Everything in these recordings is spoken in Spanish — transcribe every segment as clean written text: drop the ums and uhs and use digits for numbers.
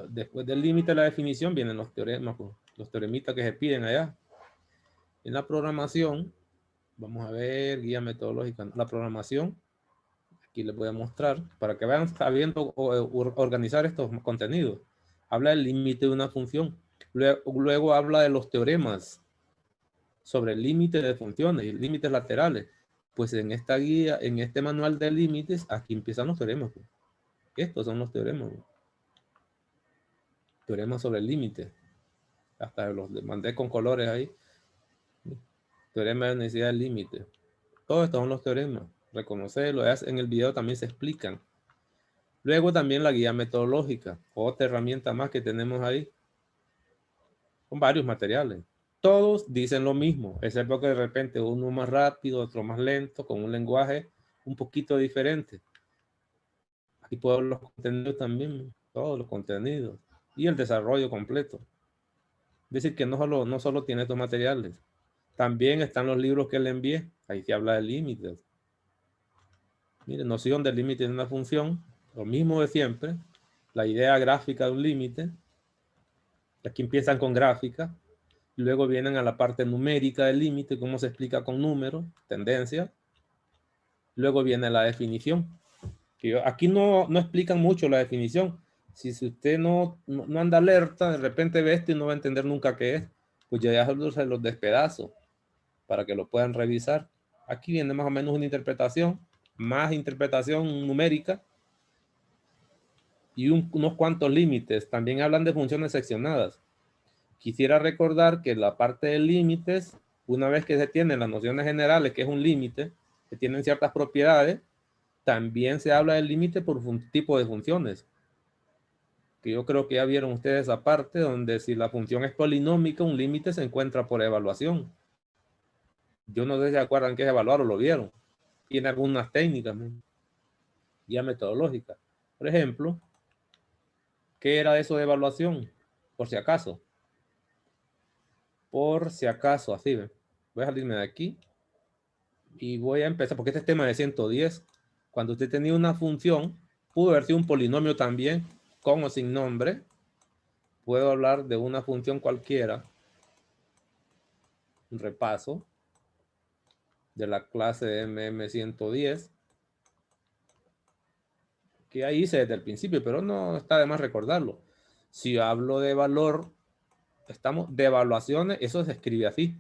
Después del límite de la definición vienen los teoremas, pues, los teoremitas que se piden allá. En la programación, vamos a ver, guía metodológica. La programación, aquí les voy a mostrar, para que vayan sabiendo organizar estos contenidos. Habla del límite de una función. Luego habla de los teoremas sobre el límite de funciones y límites laterales. Pues en esta guía, en este manual de límites, aquí empiezan los teoremas. Pues. Estos son los teoremas. Pues. Teoremas sobre el límite. Hasta los mandé con colores ahí. Teorema de necesidad del límite. Todos estos son los teoremas. Reconocerlo. En el video también se explican. Luego también la guía metodológica. Otra herramienta más que tenemos ahí. Con varios materiales. Todos dicen lo mismo, excepto que de repente uno más rápido, otro más lento, con un lenguaje un poquito diferente. Aquí puedo ver los contenidos también, todos los contenidos y el desarrollo completo. Es decir, que no solo tiene estos materiales, también están los libros que le envié, ahí se habla de límites. Miren, noción del límite de una función, lo mismo de siempre, la idea gráfica de un límite. Aquí empiezan con gráfica, y luego vienen a la parte numérica del límite, cómo se explica con números, tendencia. Luego viene la definición. Aquí no explican mucho la definición. Si usted no anda alerta, de repente ve esto y no va a entender nunca qué es, pues ya se los despedazo para que lo puedan revisar. Aquí viene más o menos una interpretación, más interpretación numérica y unos cuantos límites. También hablan de funciones seccionadas. Quisiera recordar que la parte de límites, una vez que se tienen las nociones generales, que es un límite, que tienen ciertas propiedades, también se habla del límite por un tipo de funciones. Que yo creo que ya vieron ustedes esa parte donde si la función es polinómica, un límite se encuentra por evaluación. Yo no sé si se acuerdan que es evaluar o lo vieron. Tiene algunas técnicas, ¿no? Ya metodológicas. Por ejemplo, ¿qué era eso de evaluación? Por si acaso. Por si acaso, así ven. Voy a salirme de aquí y voy a empezar, porque este es tema de 110. Cuando usted tenía una función, pudo haber sido un polinomio también, con o sin nombre. Puedo hablar de una función cualquiera. Un repaso de la clase de MM110. Que ahí hice desde el principio, pero no está de más recordarlo. Si hablo de valor, estamos de evaluaciones, eso se escribe así.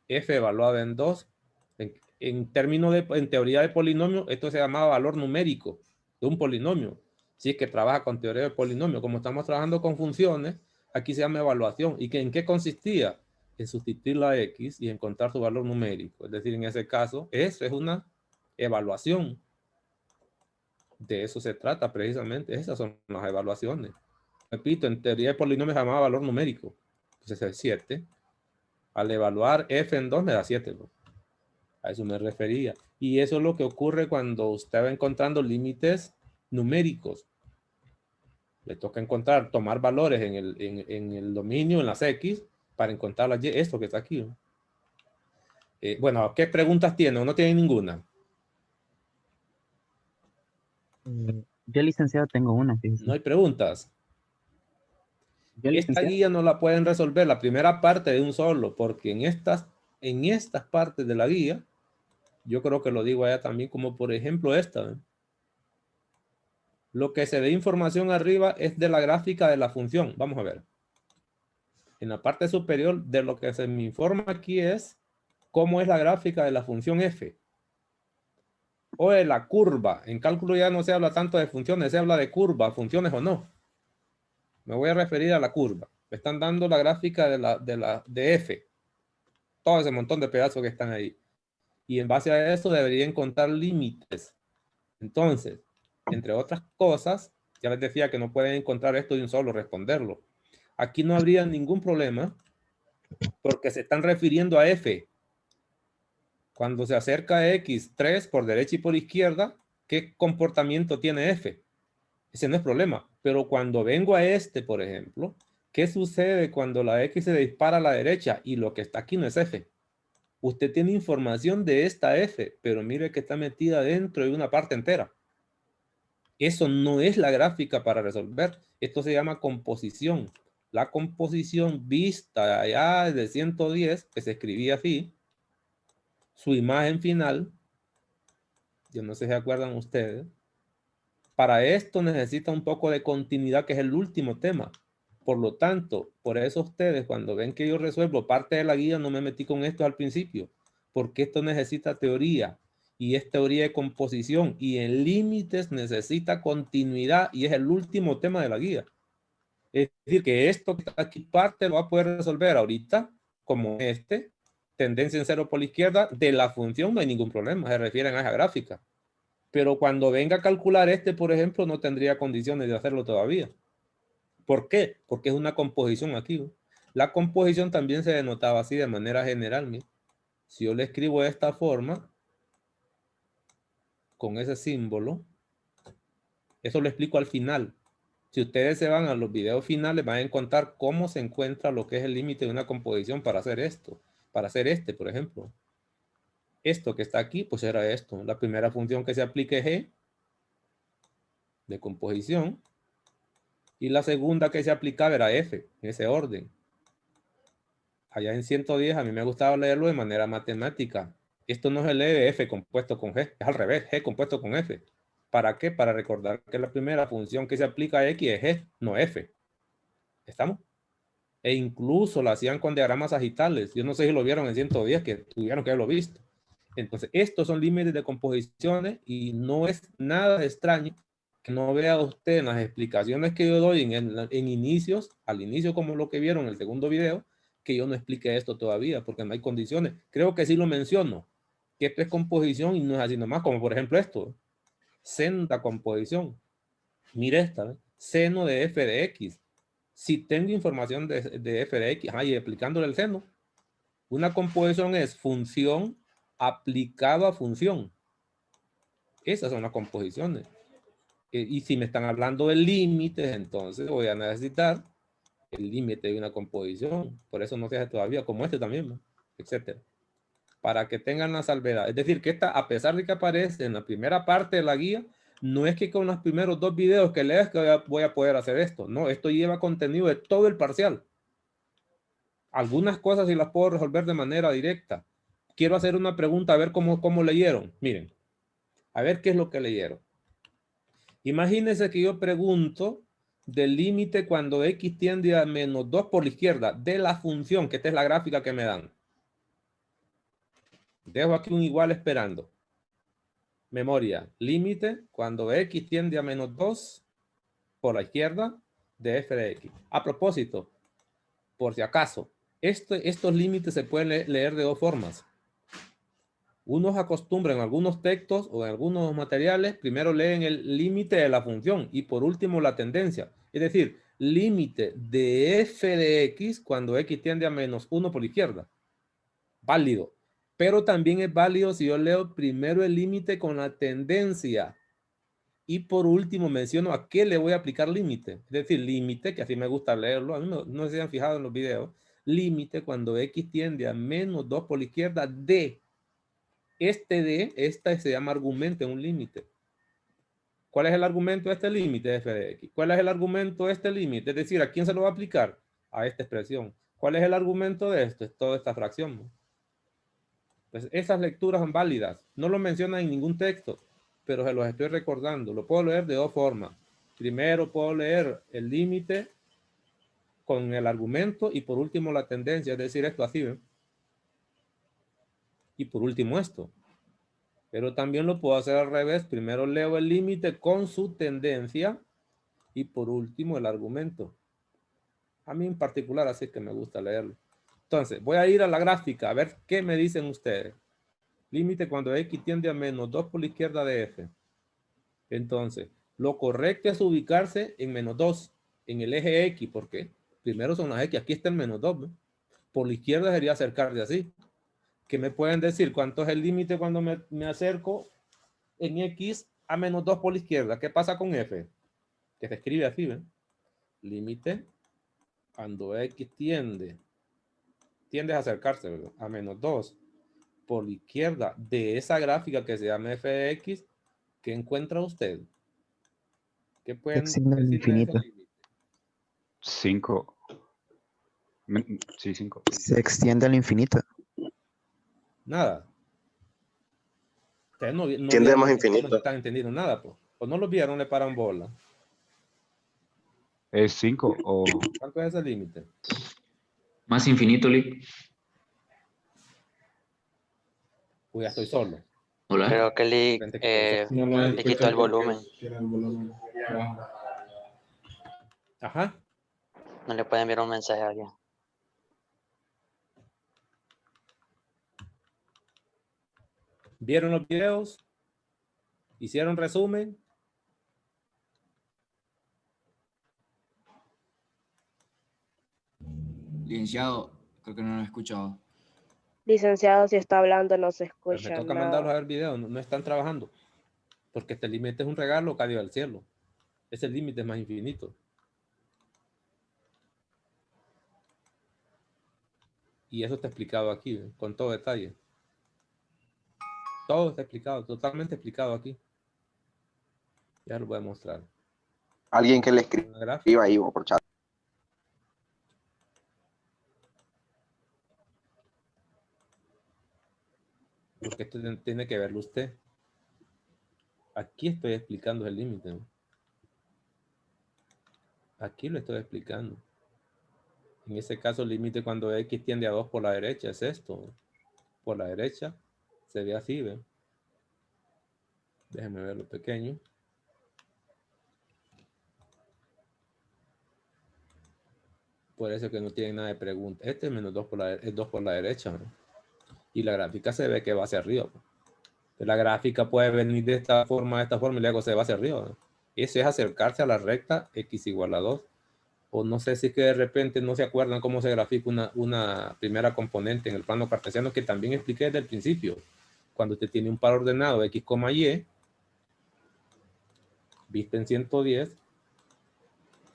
F evaluada en 2. En términos en teoría de polinomio, esto se llama valor numérico de un polinomio. Si es que trabaja con teoría de polinomio, como estamos trabajando con funciones, aquí se llama evaluación. ¿Y en qué consistía? En sustituir la X y encontrar su valor numérico. Es decir, en ese caso, eso es una evaluación. De eso se trata precisamente. Esas son las evaluaciones. Repito, en teoría de polinomio se llamaba valor numérico. Entonces es 7. Al evaluar f en 2 me da 7. ¿No? A eso me refería. Y eso es lo que ocurre cuando usted va encontrando límites numéricos. Le toca tomar valores en el dominio, en las X, para encontrar las Y, esto que está aquí. ¿No? Bueno, ¿qué preguntas tiene? ¿O no tiene ninguna? Yo, licenciado, tengo una. No hay preguntas. Yo, Esta licenciado. guía no la pueden resolver la primera parte de un solo, porque en estas partes de la guía, yo creo que lo digo allá también, como por ejemplo esta. ¿eh? Lo que se ve información arriba es de la gráfica de la función. Vamos a ver. En la parte superior de lo que se me informa aquí es cómo es la gráfica de la función f. O de la curva. En cálculo ya no se habla tanto de funciones, se habla de curva, funciones o no. Me voy a referir a la curva. Me están dando la gráfica de f. Todo ese montón de pedazos que están ahí. Y en base a eso debería encontrar límites. Entonces, entre otras cosas, ya les decía que no pueden encontrar esto de un solo, responderlo. Aquí no habría ningún problema porque se están refiriendo a f. Cuando se acerca a x3 por derecha y por izquierda, ¿qué comportamiento tiene f? Ese no es problema. Pero cuando vengo a este, por ejemplo, ¿qué sucede cuando la x se dispara a la derecha y lo que está aquí no es f? Usted tiene información de esta f, pero mire que está metida dentro de una parte entera. Eso no es la gráfica para resolver. Esto se llama composición. La composición vista allá de 110, que se escribía así, su imagen final, yo no sé si se acuerdan ustedes, para esto necesita un poco de continuidad, que es el último tema. Por lo tanto, por eso ustedes cuando ven que yo resuelvo parte de la guía, no me metí con esto al principio, porque esto necesita teoría, y es teoría de composición, y en límites necesita continuidad, y es el último tema de la guía. Es decir, que esto que está aquí parte lo va a poder resolver ahorita, como tendencia en cero por la izquierda, de la función no hay ningún problema, se refieren a esa gráfica. Pero cuando venga a calcular por ejemplo, no tendría condiciones de hacerlo todavía. ¿Por qué? Porque es una composición aquí. La composición también se denotaba así de manera general. ¿Sí? Si yo le escribo de esta forma, con ese símbolo, eso lo explico al final. Si ustedes se van a los videos finales, van a encontrar cómo se encuentra lo que es el límite de una composición para hacer esto. Para hacer por ejemplo. Esto que está aquí, pues era esto. La primera función que se aplique G de composición. Y la segunda que se aplicaba era F, en ese orden. Allá en 110 a mí me gustaba leerlo de manera matemática. Esto no se lee F compuesto con G, es al revés, G compuesto con F. ¿Para qué? Para recordar que la primera función que se aplica a X es G, no F. ¿Estamos? E incluso lo hacían con diagramas sagitales. Yo no sé si lo vieron en 110, que tuvieron que haberlo visto. Entonces, estos son límites de composiciones y no es nada extraño que no vea usted en las explicaciones que yo doy en inicios, al inicio como lo que vieron en el segundo video, que yo no explique esto todavía porque no hay condiciones. Creo que sí lo menciono, que esto es composición y no es así nomás, como por ejemplo esto, seno de composición. Mire esta, ¿eh? Seno de f de x. Si tengo información de f de x, y aplicándole el seno, una composición es función aplicado a función. Esas son las composiciones. Y si me están hablando de límites, entonces voy a necesitar el límite de una composición. Por eso no se hace todavía, como este también, ¿no? Etcétera. Para que tengan la salvedad. Es decir, que esta, a pesar de que aparece en la primera parte de la guía, no es que con los primeros 2 videos que leas que voy a poder hacer esto. No, esto lleva contenido de todo el parcial. Algunas cosas sí las puedo resolver de manera directa. Quiero hacer una pregunta a ver cómo leyeron. Miren, a ver qué es lo que leyeron. Imagínense que yo pregunto del límite cuando x tiende a menos 2 por la izquierda de la función, que esta es la gráfica que me dan. Dejo aquí un igual esperando. Memoria, límite cuando x tiende a menos 2 por la izquierda de f de x. A propósito, por si acaso, estos límites se pueden leer de dos formas. Unos acostumbran en algunos textos o en algunos materiales, primero leen el límite de la función y por último la tendencia. Es decir, límite de f de x cuando x tiende a menos 1 por la izquierda. Válido. Pero también es válido si yo leo primero el límite con la tendencia y por último menciono a qué le voy a aplicar límite. Es decir, límite, que así me gusta leerlo, a mí no se han fijado en los videos, límite cuando x tiende a menos 2 por la izquierda de este se llama argumento en un límite. ¿Cuál es el argumento de este límite de f de x? ¿Cuál es el argumento de este límite? Es decir, ¿a quién se lo va a aplicar? A esta expresión. ¿Cuál es el argumento de esto? Es toda esta fracción, ¿no? Pues esas lecturas son válidas. No lo mencionan en ningún texto, pero se los estoy recordando. Lo puedo leer de dos formas. Primero puedo leer el límite con el argumento y por último la tendencia, es decir, esto así, ¿ven? Y por último esto. Pero también lo puedo hacer al revés. Primero leo el límite con su tendencia y por último el argumento. A mí en particular así que me gusta leerlo. Entonces, voy a ir a la gráfica a ver qué me dicen ustedes. Límite cuando x tiende a menos 2 por la izquierda de f. Entonces, lo correcto es ubicarse en menos 2, en el eje x. ¿Por qué? Primero son las x. Aquí está el menos 2. ¿no? Por la izquierda sería acercarse así. ¿Qué me pueden decir? ¿Cuánto es el límite cuando me acerco en x a menos 2 por la izquierda? ¿Qué pasa con f? Que se escribe así, ¿ven? Límite cuando x tiende a acercarse, ¿verdad? A menos 2 por la izquierda de esa gráfica que se llama f de x, ¿qué encuentra usted? ¿Qué Se pueden extiende al decirme de ese infinito. límite? 5. Sí, 5. Se extiende al infinito. Nada. Ustedes no Tiende vieron más los videos, no infinito. están entendiendo nada, pues. O no los vieron, le paran bola. ¿Es 5 o...? ¿Cuánto es ese límite? Más infinito, Lick. Pues ya estoy solo. Hola. Creo que Gente que le quitó el volumen. Ajá. No le pueden enviar un mensaje a alguien. ¿Vieron los videos? ¿Hicieron resumen? Licenciado, creo que no lo he escuchado. Licenciado, si está hablando no se Pues escucha me toca mandarlos a nada. ver videos, no están trabajando. Porque este límite es un regalo caído del cielo. Ese límite es más infinito. Y eso está explicado aquí, con todo detalle. Todo está explicado, totalmente explicado aquí. Ya lo voy a mostrar. Alguien que le Una gráfica. escriba ahí o por chat. Porque esto tiene que verlo usted. Aquí estoy explicando el límite, ¿no? Aquí lo estoy explicando. En ese caso, el límite cuando X tiende a 2 por la derecha es esto, ¿no? Por la derecha se ve así, ¿ven? Déjenme verlo pequeño. Por eso que no tiene nada de pregunta. Este es menos 2 es 2 por la derecha, ¿no? Y la gráfica se ve que va hacia arriba, ¿no? La gráfica puede venir de esta forma y luego se va hacia arriba, ¿no? Eso es acercarse a la recta X igual a 2. O no sé si es que de repente no se acuerdan cómo se grafica una primera componente en el plano cartesiano, que también expliqué desde el principio. Cuando usted tiene un par ordenado X, Y, visto en 110,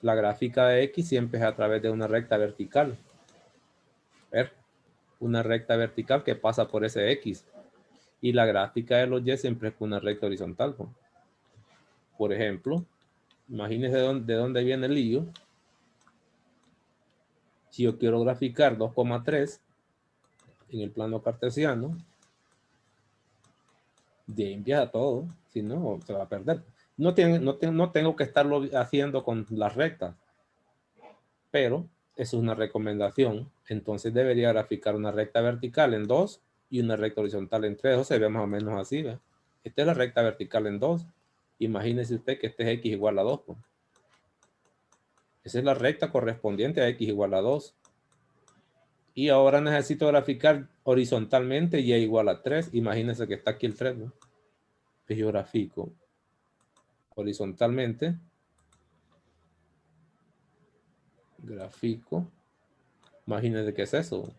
la gráfica de X siempre es a través de una recta vertical. ¿Ver? Una recta vertical que pasa por ese X. Y la gráfica de los Y siempre es una recta horizontal, ¿no? Por ejemplo, imagínense de dónde viene el lío. Si yo quiero graficar 2,3 en el plano cartesiano, de ahí empieza todo, si no, se va a perder. No tengo que estarlo haciendo con las rectas, pero eso es una recomendación. Entonces debería graficar una recta vertical en 2 y una recta horizontal en 3. Eso se ve más o menos así, ¿ve? Esta es la recta vertical en 2. Imagínese usted que este es X igual a 2. Pues. Esa es la recta correspondiente a X igual a 2. Y ahora necesito graficar horizontalmente Y igual a 3. Imagínense que está aquí el 3, ¿no? Pues yo grafico horizontalmente. Grafico. Imagínense qué es eso.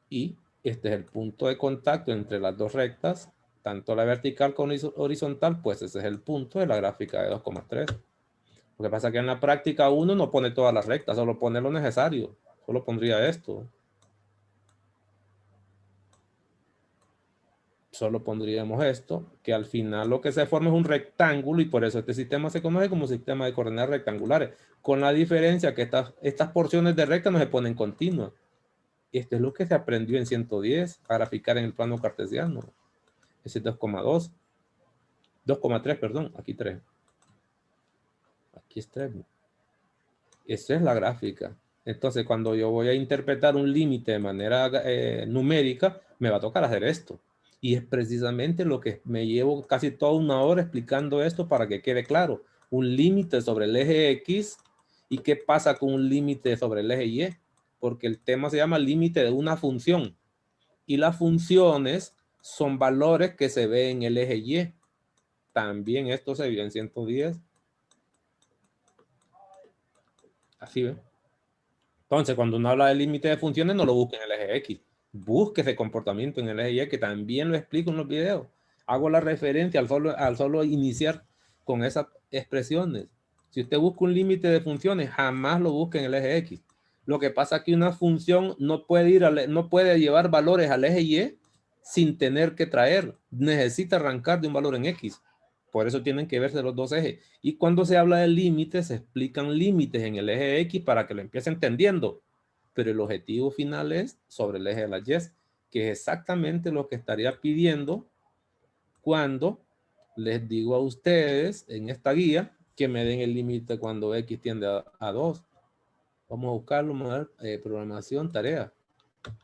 Y este es el punto de contacto entre las dos rectas, tanto la vertical como horizontal, pues ese es el punto de la gráfica de 2,3. Lo que pasa es que en la práctica uno no pone todas las rectas, solo pone lo necesario. Solo pondría esto. Solo pondríamos esto, que al final lo que se forma es un rectángulo y por eso este sistema se conoce como sistema de coordenadas rectangulares, con la diferencia que estas porciones de recta no se ponen continuas. Esto es lo que se aprendió en 110 a graficar en el plano cartesiano. Ese es 2,2. 2,3, perdón. Aquí 3. Aquí es 3. Esa es la gráfica. Entonces, cuando yo voy a interpretar un límite de manera numérica, me va a tocar hacer esto. Y es precisamente lo que me llevo casi toda una hora explicando esto para que quede claro. Un límite sobre el eje X y qué pasa con un límite sobre el eje Y. Porque el tema se llama límite de una función. Y las funciones son valores que se ven en el eje Y. También esto se vio en 110. Así ven. Entonces, cuando uno habla de límite de funciones, no lo busque en el eje X. Busque ese comportamiento en el eje Y, que también lo explico en los videos. Hago la referencia al solo iniciar con esas expresiones. Si usted busca un límite de funciones, jamás lo busque en el eje X. Lo que pasa es que una función no puede llevar valores al eje Y sin tener que traer. Necesita arrancar de un valor en X. Por eso tienen que verse los dos ejes. Y cuando se habla de límites, se explican límites en el eje X para que lo empiece entendiendo. Pero el objetivo final es sobre el eje de las Y, que es exactamente lo que estaría pidiendo cuando les digo a ustedes en esta guía que me den el límite cuando X tiende a 2. Vamos a buscarlo, vamos a ver, programación, tarea.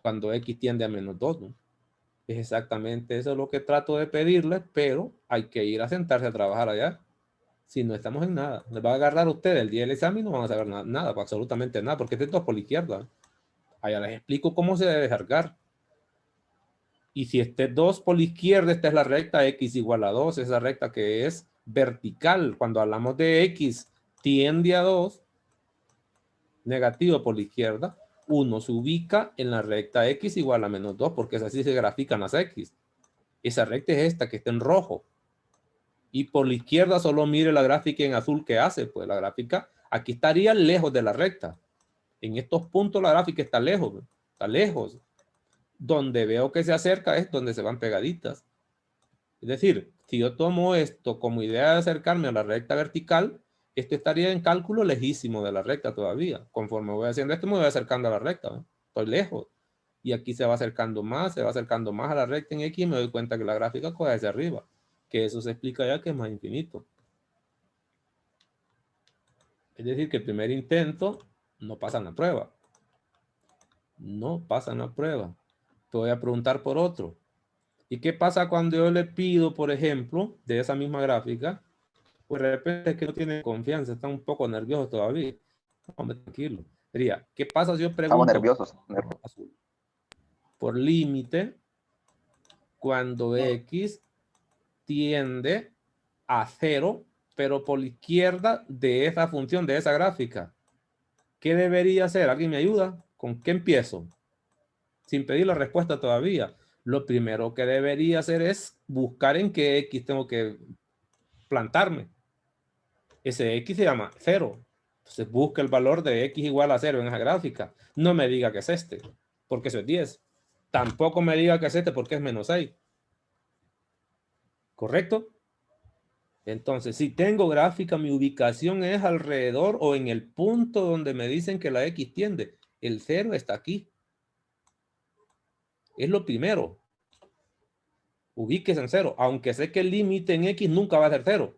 Cuando X tiende a menos 2, ¿no? Es exactamente eso lo que trato de pedirles, pero hay que ir a sentarse a trabajar allá. Si no estamos en nada, les va a agarrar a ustedes el día del examen, no van a saber nada, absolutamente nada, porque este es todo por la izquierda. Allá les explico cómo se debe cargar. Y si este 2 por la izquierda, esta es la recta X igual a 2, esa recta que es vertical. Cuando hablamos de X tiende a 2, negativo por la izquierda, 1 se ubica en la recta X igual a menos 2, porque es así se grafican las X. Esa recta es esta que está en rojo. Y por la izquierda solo mire la gráfica en azul que hace. Pues la gráfica aquí estaría lejos de la recta. En estos puntos la gráfica está lejos. Está lejos. Donde veo que se acerca es donde se van pegaditas. Es decir, si yo tomo esto como idea de acercarme a la recta vertical, esto estaría en cálculo lejísimo de la recta todavía. Conforme voy haciendo esto, me voy acercando a la recta, ¿no? Estoy lejos. Y aquí se va acercando más a la recta en X y me doy cuenta que la gráfica coge hacia arriba. Que eso se explica ya que es más infinito. Es decir, que el primer intento no pasa en la prueba. No pasa en la prueba. Te voy a preguntar por otro. ¿Y qué pasa cuando yo le pido, por ejemplo, de esa misma gráfica? Pues de repente es que no tiene confianza, están un poco nerviosos todavía. Hombre, tranquilo. Sería, ¿qué pasa si yo pregunto? Estamos nerviosos. Por límite, cuando X tiende a 0, pero por la izquierda de esa función, de esa gráfica. ¿Qué debería hacer? ¿Alguien me ayuda? ¿Con qué empiezo? Sin pedir la respuesta todavía. Lo primero que debería hacer es buscar en qué X tengo que plantarme. Ese X se llama 0. Entonces busca el valor de X igual a 0 en esa gráfica. No me diga que es este, porque eso es 10. Tampoco me diga que es este, porque es menos 6. ¿Correcto? Entonces, si tengo gráfica, mi ubicación es alrededor o en el punto donde me dicen que la X tiende. El 0 está aquí. Es lo primero. Ubíquese en 0. Aunque sé que el límite en X nunca va a ser 0.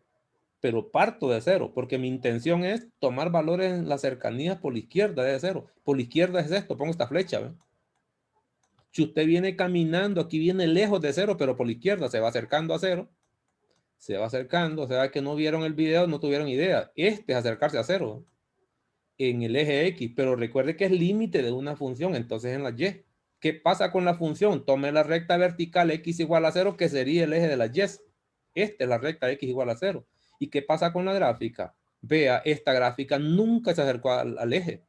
Pero parto de 0. Porque mi intención es tomar valores en las cercanías por la izquierda de 0. Por la izquierda es esto. Pongo esta flecha. ¿Ve? Si usted viene caminando, aquí viene lejos de 0, pero por la izquierda se va acercando a 0. Se va acercando. O sea que no vieron el video, no tuvieron idea. Este es acercarse a 0. En el eje X. Pero recuerde que es límite de una función. Entonces en la Y. ¿Qué pasa con la función? Tome la recta vertical X igual a 0, que sería el eje de las Y. Esta es la recta X igual a 0. ¿Y qué pasa con la gráfica? Vea, esta gráfica nunca se acercó al eje.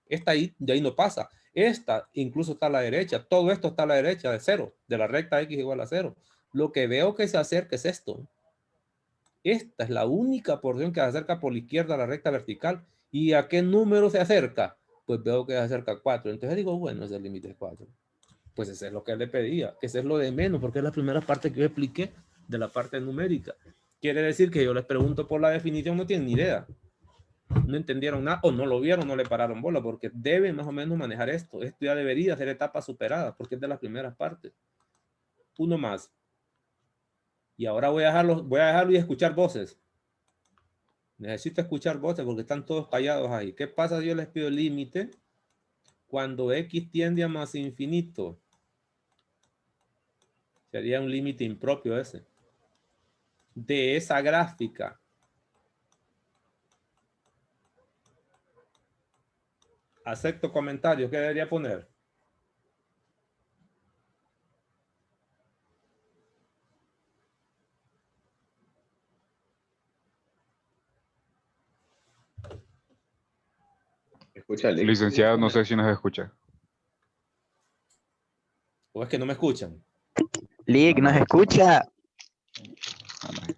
Esta ahí, de ahí no pasa. Esta incluso está a la derecha. Todo esto está a la derecha de 0, de la recta X igual a 0. Lo que veo que se acerca es esto. Esta es la única porción que se acerca por la izquierda a la recta vertical. ¿Y a qué número se acerca? Pues veo que se acerca a 4. Entonces digo, bueno, ese es el límite de 4. Pues ese es lo que le pedía. Ese es lo de menos, porque es la primera parte que yo expliqué de la parte numérica. Quiere decir que yo les pregunto por la definición, no tienen ni idea. No entendieron nada, o no lo vieron, no le pararon bola, porque deben más o menos manejar esto. Esto ya debería ser etapa superada, porque es de las primeras partes. Uno más. Y ahora voy a dejarlo y escuchar voces. Necesito escuchar voces porque están todos callados ahí. ¿Qué pasa si yo les pido el límite cuando X tiende a más infinito? Sería un límite impropio ese. De esa gráfica. Acepto comentarios. ¿Qué debería poner? Escúchale. Licenciado, no sé si nos escucha. ¿O es que no me escuchan? Lick, ¿nos escucha?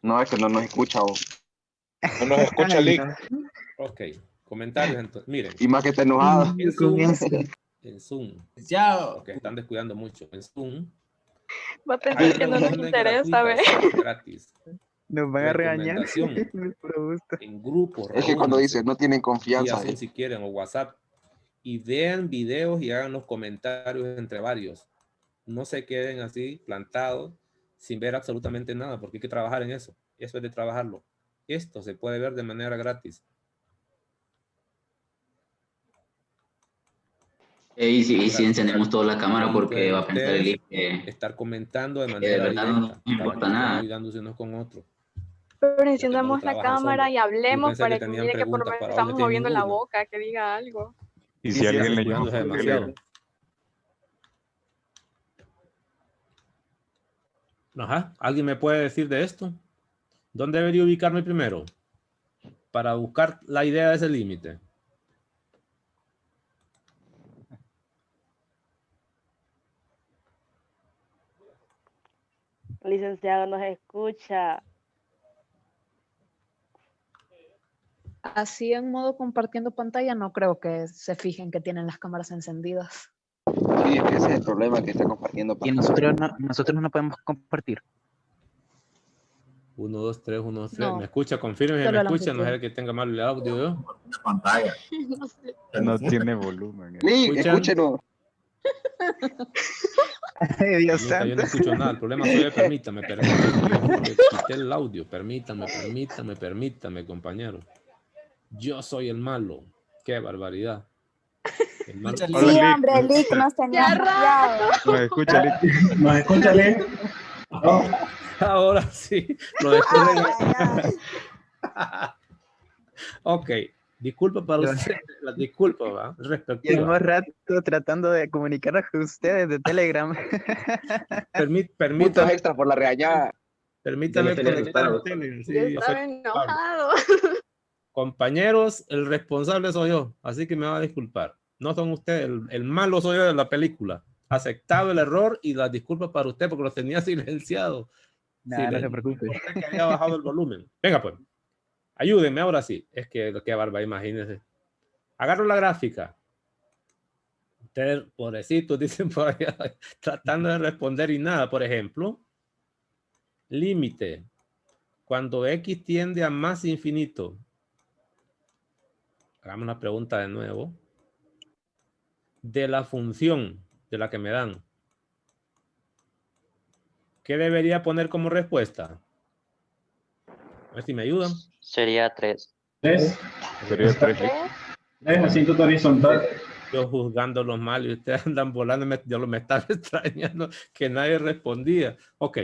No, es que no nos escucha. No nos escucha, Ay, Lick. no. Ok. Comentarios entonces. Miren. Y más que está enojado. En Zoom. En Zoom. Licenciado. Porque están descuidando mucho. En Zoom. Va a pensar que no nos Reuniones interesa, ¿ve? gratuitas, gratis. Nos van a regañar. Recomendación. Por gusto. En grupos. Es que cuando reúnanse. dice no tienen Vía confianza. Zoom si quieren o WhatsApp. Y vean videos y hagan los comentarios entre varios. No se queden así plantados sin ver absolutamente nada, porque hay que trabajar en eso. Eso es de trabajarlo. Esto se puede ver de manera gratis. Y si encendemos toda la cámara Ahí porque pueden va a pensar el ustedes Lick que estar comentando de de manera verdad directa. no para que importa estén nada. ayudándose unos con otros. Pero no encendamos la trabajan cámara solos. y Yo hablemos pensé para que que tenían mire que por lo preguntas, menos pero hoy no estamos tienen moviendo la ninguna. boca, que diga algo. Y Sí, si sí, alguien le Descuidándose interrumpe, demasiado. Ajá. ¿Alguien me puede decir de esto? ¿Dónde debería ubicarme primero? Para buscar la idea de ese límite. Licenciado, nos escucha. Así en modo compartiendo pantalla no creo que se fijen que tienen las cámaras encendidas. Sí, es que ese es el problema que está compartiendo. Y nosotros no podemos compartir. 1, 2, 3, 1, 2, 3. No. ¿Me escucha? Confirme si Solo me el escucha. No anfitrión. es que tenga mal el audio. ¿Yo? Pantalla. No sé. No tiene volumen. Lick, ¿Escuchan? escúchenos. Ay, Dios Permita, yo santo. no escucho nada. El problema soy yo. Permítame. Yo le quité el audio. Permítame, compañero. Yo soy el malo. Qué barbaridad. El malo. Escúchale. Hola, Sí, Lick. hombre, Lick nos tenía ¡Qué muteado. ¿Nos escucha, Lick? ¿Nos escucha, Lick? Ahora sí. Lo dejé Ay, ay, Ok. Disculpa para Yo- usted. La disculpa, ¿va? Respectiva. Llevamos rato tratando de comunicarnos con ustedes de Telegram. Puntos Permítame extras por la regañada. Permítame Se le conectar asustaron. a Telegram. Sí, Yo yo estaba soy- enojado. Compañeros, el responsable soy yo, así que me va a disculpar. No son ustedes, el malo soy yo de la película. Aceptado el error y las disculpas para usted porque los tenía silenciados. Nada, no se preocupe. Que había bajado el volumen. Venga pues, ayúdenme ahora sí. Es que qué barba, imagínense. Agarro la gráfica. Ustedes, pobrecitos, dicen por allá, tratando de responder y nada. Por ejemplo, límite. Cuando x tiende a más infinito. Hagamos una pregunta de nuevo. De la función de la que me dan. ¿Qué debería poner como respuesta? A ver si me ayudan. Sería 3. 3. Sería 3, Lick. 3, asiento horizontal. Yo juzgándolos mal y ustedes andan volando. Yo me estaba extrañando que nadie respondía. Ok,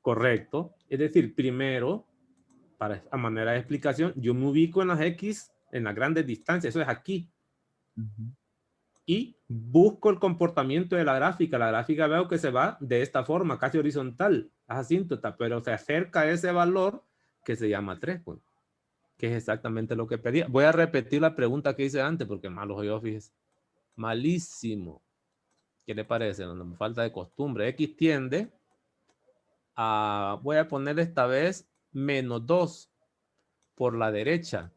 correcto. Es decir, primero, a manera de explicación, yo me ubico en las X, en las grandes distancias. Eso es aquí. Y busco el comportamiento de la gráfica. La gráfica veo que se va de esta forma, casi horizontal, asíntota, pero se acerca a ese valor que se llama 3, pues, que es exactamente lo que pedía. Voy a repetir la pregunta que hice antes, porque malo soy yo, fíjese. Malísimo. ¿Qué le parece? No, falta de costumbre. X tiende a, voy a poner esta vez, menos 2 por la derecha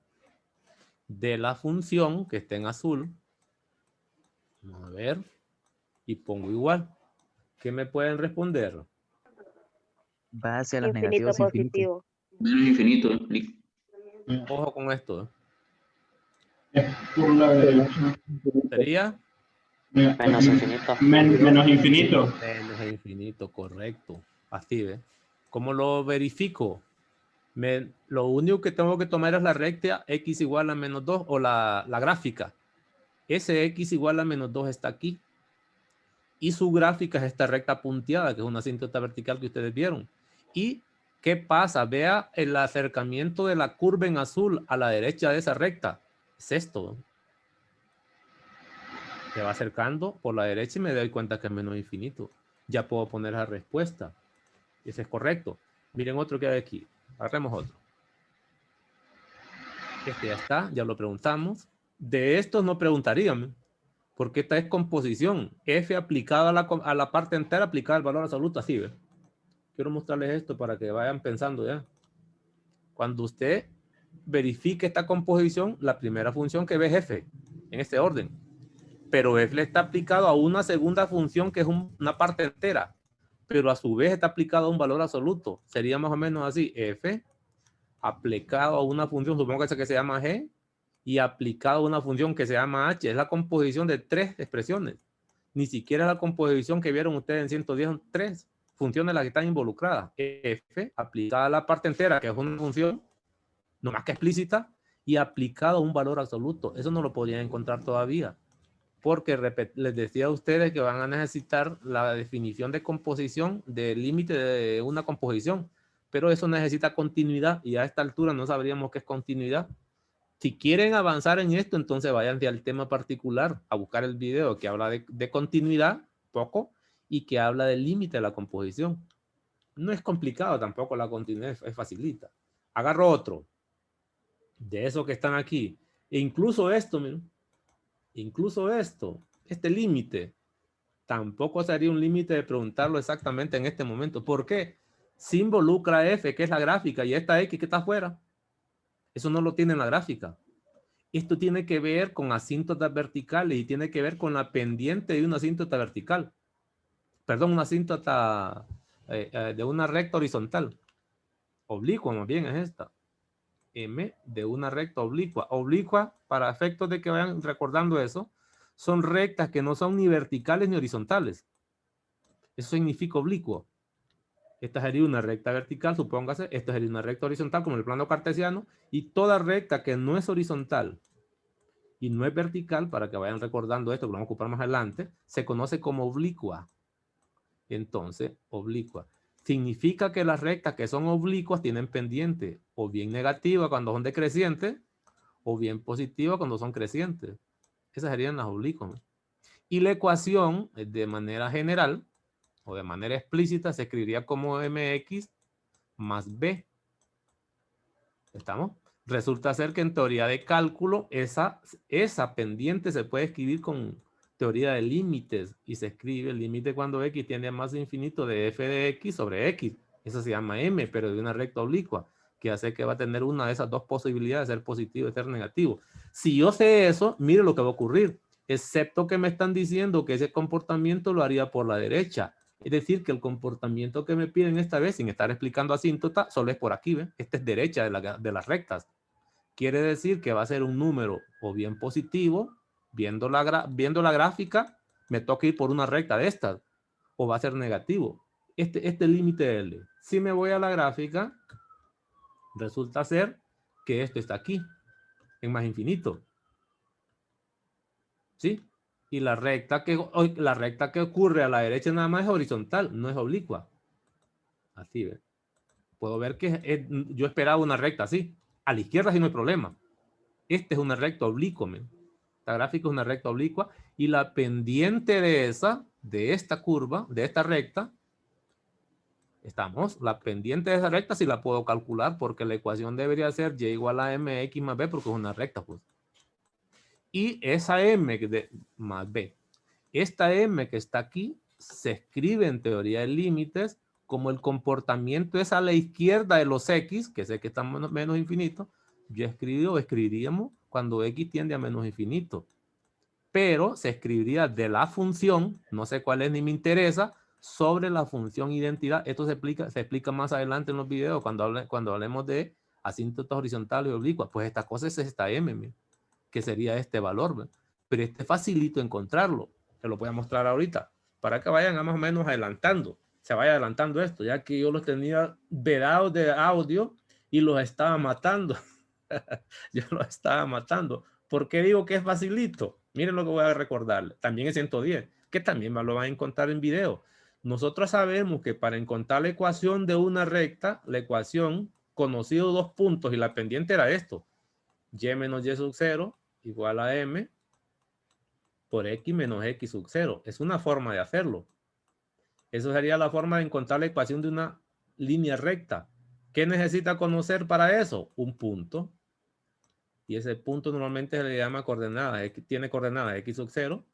de la función que está en azul. Vamos a ver. Y pongo igual. ¿Qué me pueden responder? Va hacia los Infinito negativos infinitos. positivo. Menos infinito, Lick. Ojo con esto. Por la derecha. Sería Menos infinito. Menos infinito. menos e infinito, correcto. Así, ¿ve? ¿Cómo lo verifico? Lo único que tengo que tomar es la recta x igual a menos 2 o la gráfica. Ese x igual a menos 2 está aquí. Y su gráfica es esta recta punteada, que es una asíntota vertical que ustedes vieron. ¿Y qué pasa? Vea el acercamiento de la curva en azul a la derecha de esa recta. Es esto. Se va acercando por la derecha y me doy cuenta que es menos infinito. Ya puedo poner la respuesta. Ese es correcto. Miren otro que hay aquí. Agarremos otro. Este ya está, ya lo preguntamos. De estos no preguntarían, porque esta es composición. F aplicada a la parte entera, aplicada al valor absoluto, así, ¿ve? Quiero mostrarles esto para que vayan pensando ya. Cuando usted verifique esta composición, la primera función que ve es F, en este orden. Pero F le está aplicado a una segunda función que es una parte entera. pero a su vez está aplicado a un valor absoluto. Sería más o menos así, f aplicado a una función, supongo que se llama g, y aplicado a una función que se llama h. Es la composición de 3 expresiones. Ni siquiera la composición que vieron ustedes en 110, son 3 funciones las que están involucradas. F aplicada a la parte entera, que es una función, no más que explícita, y aplicado a un valor absoluto. Eso no lo podrían encontrar todavía, porque les decía a ustedes que van a necesitar la definición de composición del límite de una composición, pero eso necesita continuidad, y a esta altura no sabríamos qué es continuidad. Si quieren avanzar en esto, entonces váyanse al tema particular, a buscar el video que habla de continuidad, poco, y que habla del límite de la composición. No es complicado tampoco la continuidad, es facilita. Agarro otro, de esos que están aquí. E incluso esto, miren, incluso esto, este límite, tampoco sería un límite de preguntarlo exactamente en este momento. ¿Por qué? Si involucra f, que es la gráfica, y esta x que está afuera, eso no lo tiene en la gráfica. Esto tiene que ver con asíntotas verticales y tiene que ver con la pendiente de una asíntota vertical. Perdón, una asíntota de una recta horizontal. Oblicua, más bien es esta. M de una recta oblicua. Oblicua, para efectos de que vayan recordando eso, son rectas que no son ni verticales ni horizontales. Eso significa oblicuo. Esta sería una recta vertical, supóngase. Esta sería una recta horizontal, como el plano cartesiano. Y toda recta que no es horizontal y no es vertical, para que vayan recordando esto, que lo vamos a ocupar más adelante, se conoce como oblicua. Entonces, oblicua. Significa que las rectas que son oblicuas tienen pendiente, o bien negativa cuando son decrecientes, o bien positiva cuando son crecientes. Esas serían las oblicuas. Y la ecuación, de manera general, o de manera explícita, se escribiría como mx más b. ¿Estamos? Resulta ser que en teoría de cálculo, esa pendiente se puede escribir con teoría de límites, y se escribe el límite cuando x tiende a más infinito de f de x sobre x. Eso se llama m, pero de una recta oblicua, que hace que va a tener una de esas dos posibilidades, de ser positivo y ser negativo. Si yo sé eso, mire lo que va a ocurrir, excepto que me están diciendo que ese comportamiento lo haría por la derecha. Es decir, que el comportamiento que me piden esta vez, sin estar explicando asíntota, solo es por aquí, ¿ven? Esta es derecha de las rectas. Quiere decir que va a ser un número o bien positivo, viendo la gráfica, me toca ir por una recta de estas, o va a ser negativo. Este límite L. Si me voy a la gráfica, resulta ser que esto está aquí, en más infinito. ¿Sí? Y la recta que ocurre a la derecha nada más es horizontal, no es oblicua. Así, ¿ves? Puedo ver que yo esperaba una recta así. A la izquierda sí no hay problema. Este es una recta oblicua. Esta gráfica es una recta oblicua. Y la pendiente de esta curva, de esta recta, la pendiente de esa recta sí la puedo calcular, porque la ecuación debería ser y igual a mx más b, porque es una recta, pues. Y esa m más b, esta m que está aquí, se escribe en teoría de límites como el comportamiento es a la izquierda de los x, que sé que están menos infinito. Yo escribiríamos cuando x tiende a menos infinito. Pero se escribiría de la función, no sé cuál es ni me interesa, sobre la función identidad. Esto se explica más adelante en los videos cuando hablemos de asíntotas horizontales y oblicuas. Pues esta cosa es esta m, que sería este valor, ¿ve? Pero este facilito encontrarlo. Se lo voy a mostrar ahorita, para que vayan más o menos adelantando. Se vaya adelantando esto, ya que yo los tenía vedados de audio y los estaba matando. Yo los estaba matando. ¿Por qué digo que es facilito? Miren lo que voy a recordarles. También es 110, que también me lo van a encontrar en video. Nosotros sabemos que para encontrar la ecuación de una recta, la ecuación conocido dos puntos y la pendiente era esto. Y menos y sub 0 igual a m por x menos x sub 0. Es una forma de hacerlo. Eso sería la forma de encontrar la ecuación de una línea recta. ¿Qué necesita conocer para eso? Un punto. Y ese punto normalmente se le llama coordenada. Tiene coordenadas x sub 0,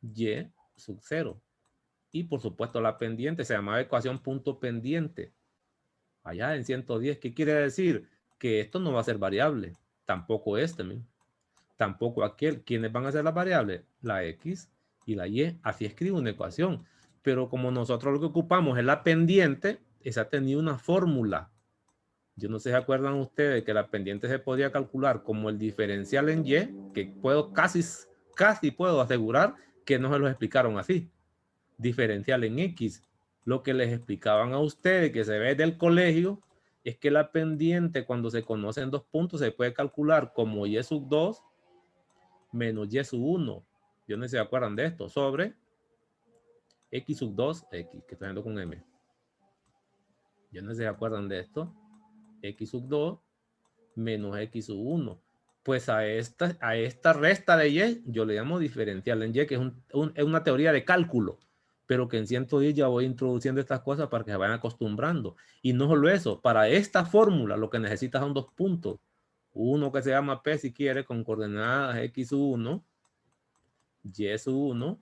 y sub 0. Y por supuesto la pendiente se llamaba ecuación punto pendiente. Allá en 110. ¿Qué quiere decir? Que esto no va a ser variable. Tampoco este. Tampoco aquel. ¿Quiénes van a ser las variables? La x y la y. Así escribo una ecuación. Pero como nosotros lo que ocupamos es la pendiente, esa tenía una fórmula. Yo no sé si se acuerdan ustedes que la pendiente se podía calcular como el diferencial en Y, que puedo casi puedo asegurar que no se lo explicaron así. Diferencial en X. Lo que les explicaban a ustedes que se ve del colegio es que la pendiente cuando se conocen dos puntos se puede calcular como Y sub 2 menos Y sub 1. Yo no sé si se acuerdan de esto. Sobre X sub 2, X, que estoy haciendo con M. Yo no sé si se acuerdan de esto. X sub 2 menos X sub 1. Pues a esta resta de Y yo le llamo diferencial en Y, que es una teoría de cálculo, pero que en 110 ya voy introduciendo estas cosas para que se vayan acostumbrando. Y no solo eso, para esta fórmula lo que necesitas son dos puntos. Uno que se llama P si quiere, con coordenadas X sub 1, Y sub 1,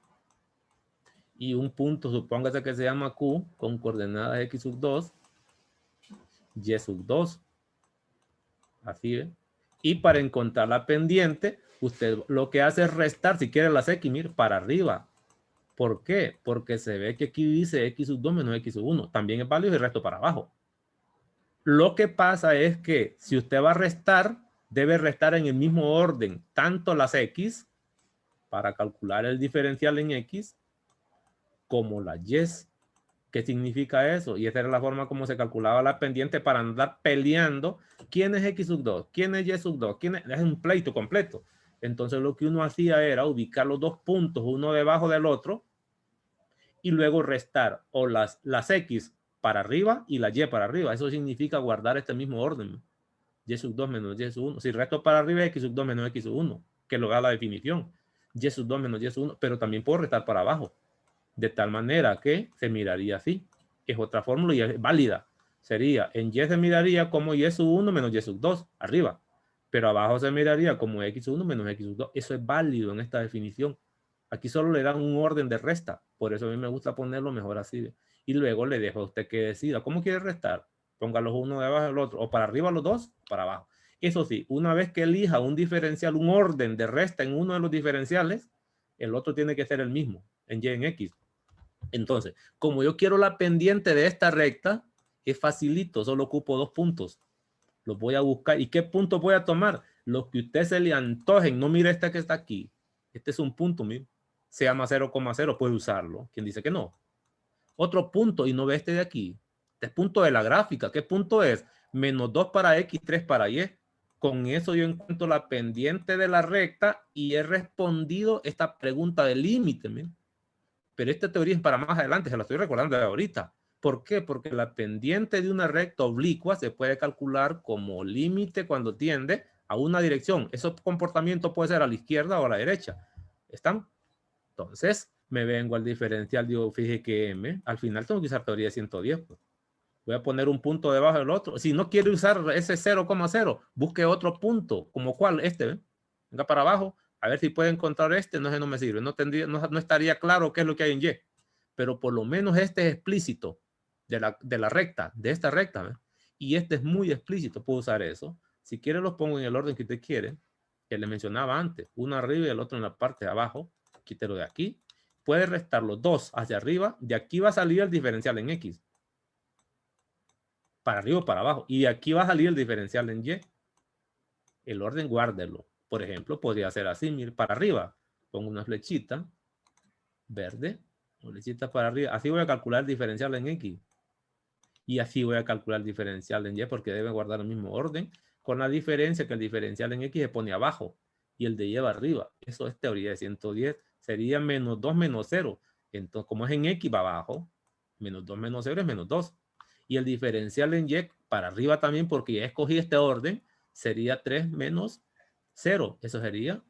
y un punto, supóngase que se llama Q, con coordenadas X sub 2, Y sub 2. Así es. Y para encontrar la pendiente, usted lo que hace es restar, si quiere las X, mire, para arriba. ¿Por qué? Porque se ve que aquí dice X sub 2 menos X sub 1. También es válido y resto para abajo. Lo que pasa es que si usted va a restar, debe restar en el mismo orden, tanto las X, para calcular el diferencial en X, como las Y. ¿Qué significa eso? Y esa era la forma como se calculaba la pendiente para andar peleando. ¿Quién es X sub 2? ¿Quién es Y sub 2? Es un pleito completo. Entonces lo que uno hacía era ubicar los dos puntos, uno debajo del otro, y luego restar o las X para arriba y la Y para arriba. Eso significa guardar este mismo orden. Y sub 2 menos Y sub 1. Si resto para arriba, X sub 2 menos X sub 1, que lo da la definición. Y sub 2 menos Y sub 1, pero también puedo restar para abajo. De tal manera que se miraría así. Es otra fórmula y es válida. Sería, en Y se miraría como Y sub 1 menos Y sub 2, arriba. Pero abajo se miraría como X sub 1 menos X sub 2. Eso es válido en esta definición. Aquí solo le dan un orden de resta. Por eso a mí me gusta ponerlo mejor así. Y luego le dejo a usted que decida. ¿Cómo quiere restar? Póngalos uno debajo del otro. O para arriba los dos, o para abajo. Eso sí, una vez que elija un diferencial, un orden de resta en uno de los diferenciales, el otro tiene que ser el mismo, en Y en X. Entonces, como yo quiero la pendiente de esta recta, es facilito, solo ocupo dos puntos. Los voy a buscar. ¿Y qué puntos voy a tomar? Los que a usted se le antojen. No mire este que está aquí. Este es un punto, mire. Se llama 0,0, puede usarlo. ¿Quién dice que no? Otro punto, y no ve este de aquí. Este es punto de la gráfica. ¿Qué punto es? Menos 2 para X, 3 para Y. Con eso yo encuentro la pendiente de la recta y he respondido esta pregunta del límite, mire. Pero esta teoría es para más adelante, se la estoy recordando de ahorita. ¿Por qué? Porque la pendiente de una recta oblicua se puede calcular como límite cuando tiende a una dirección. Ese comportamiento puede ser a la izquierda o a la derecha. ¿Están? Entonces, me vengo al diferencial, digo, fíjese que M, al final tengo que usar teoría de 110. Pues. Voy a poner un punto debajo del otro. Si no quiere usar ese 0,0, busque otro punto. ¿Como cuál? Este, ¿eh? Venga para abajo. A ver si puede encontrar este, no me sirve. No estaría claro qué es lo que hay en Y. Pero por lo menos este es explícito de la recta, de esta recta. ¿eh? Y este es muy explícito. Puedo usar eso. Si quiere los pongo en el orden que usted quiere, que le mencionaba antes. Uno arriba y el otro en la parte de abajo. Quítelo de aquí. Puede restar los dos hacia arriba. De aquí va a salir el diferencial en X. Para arriba o para abajo. Y de aquí va a salir el diferencial en Y. El orden guárdelo. Por ejemplo, podría ser así, mire, para arriba. Pongo una flechita verde, una flechita para arriba. Así voy a calcular el diferencial en X. Y así voy a calcular el diferencial en Y porque debe guardar el mismo orden. Con la diferencia que el diferencial en X se pone abajo y el de Y va arriba. Eso es teoría de 110. Sería menos 2 menos 0. Entonces, como es en X, va abajo. Menos 2 menos 0 es menos 2. Y el diferencial en Y para arriba también porque ya escogí este orden. Sería 3 menos 0, eso sería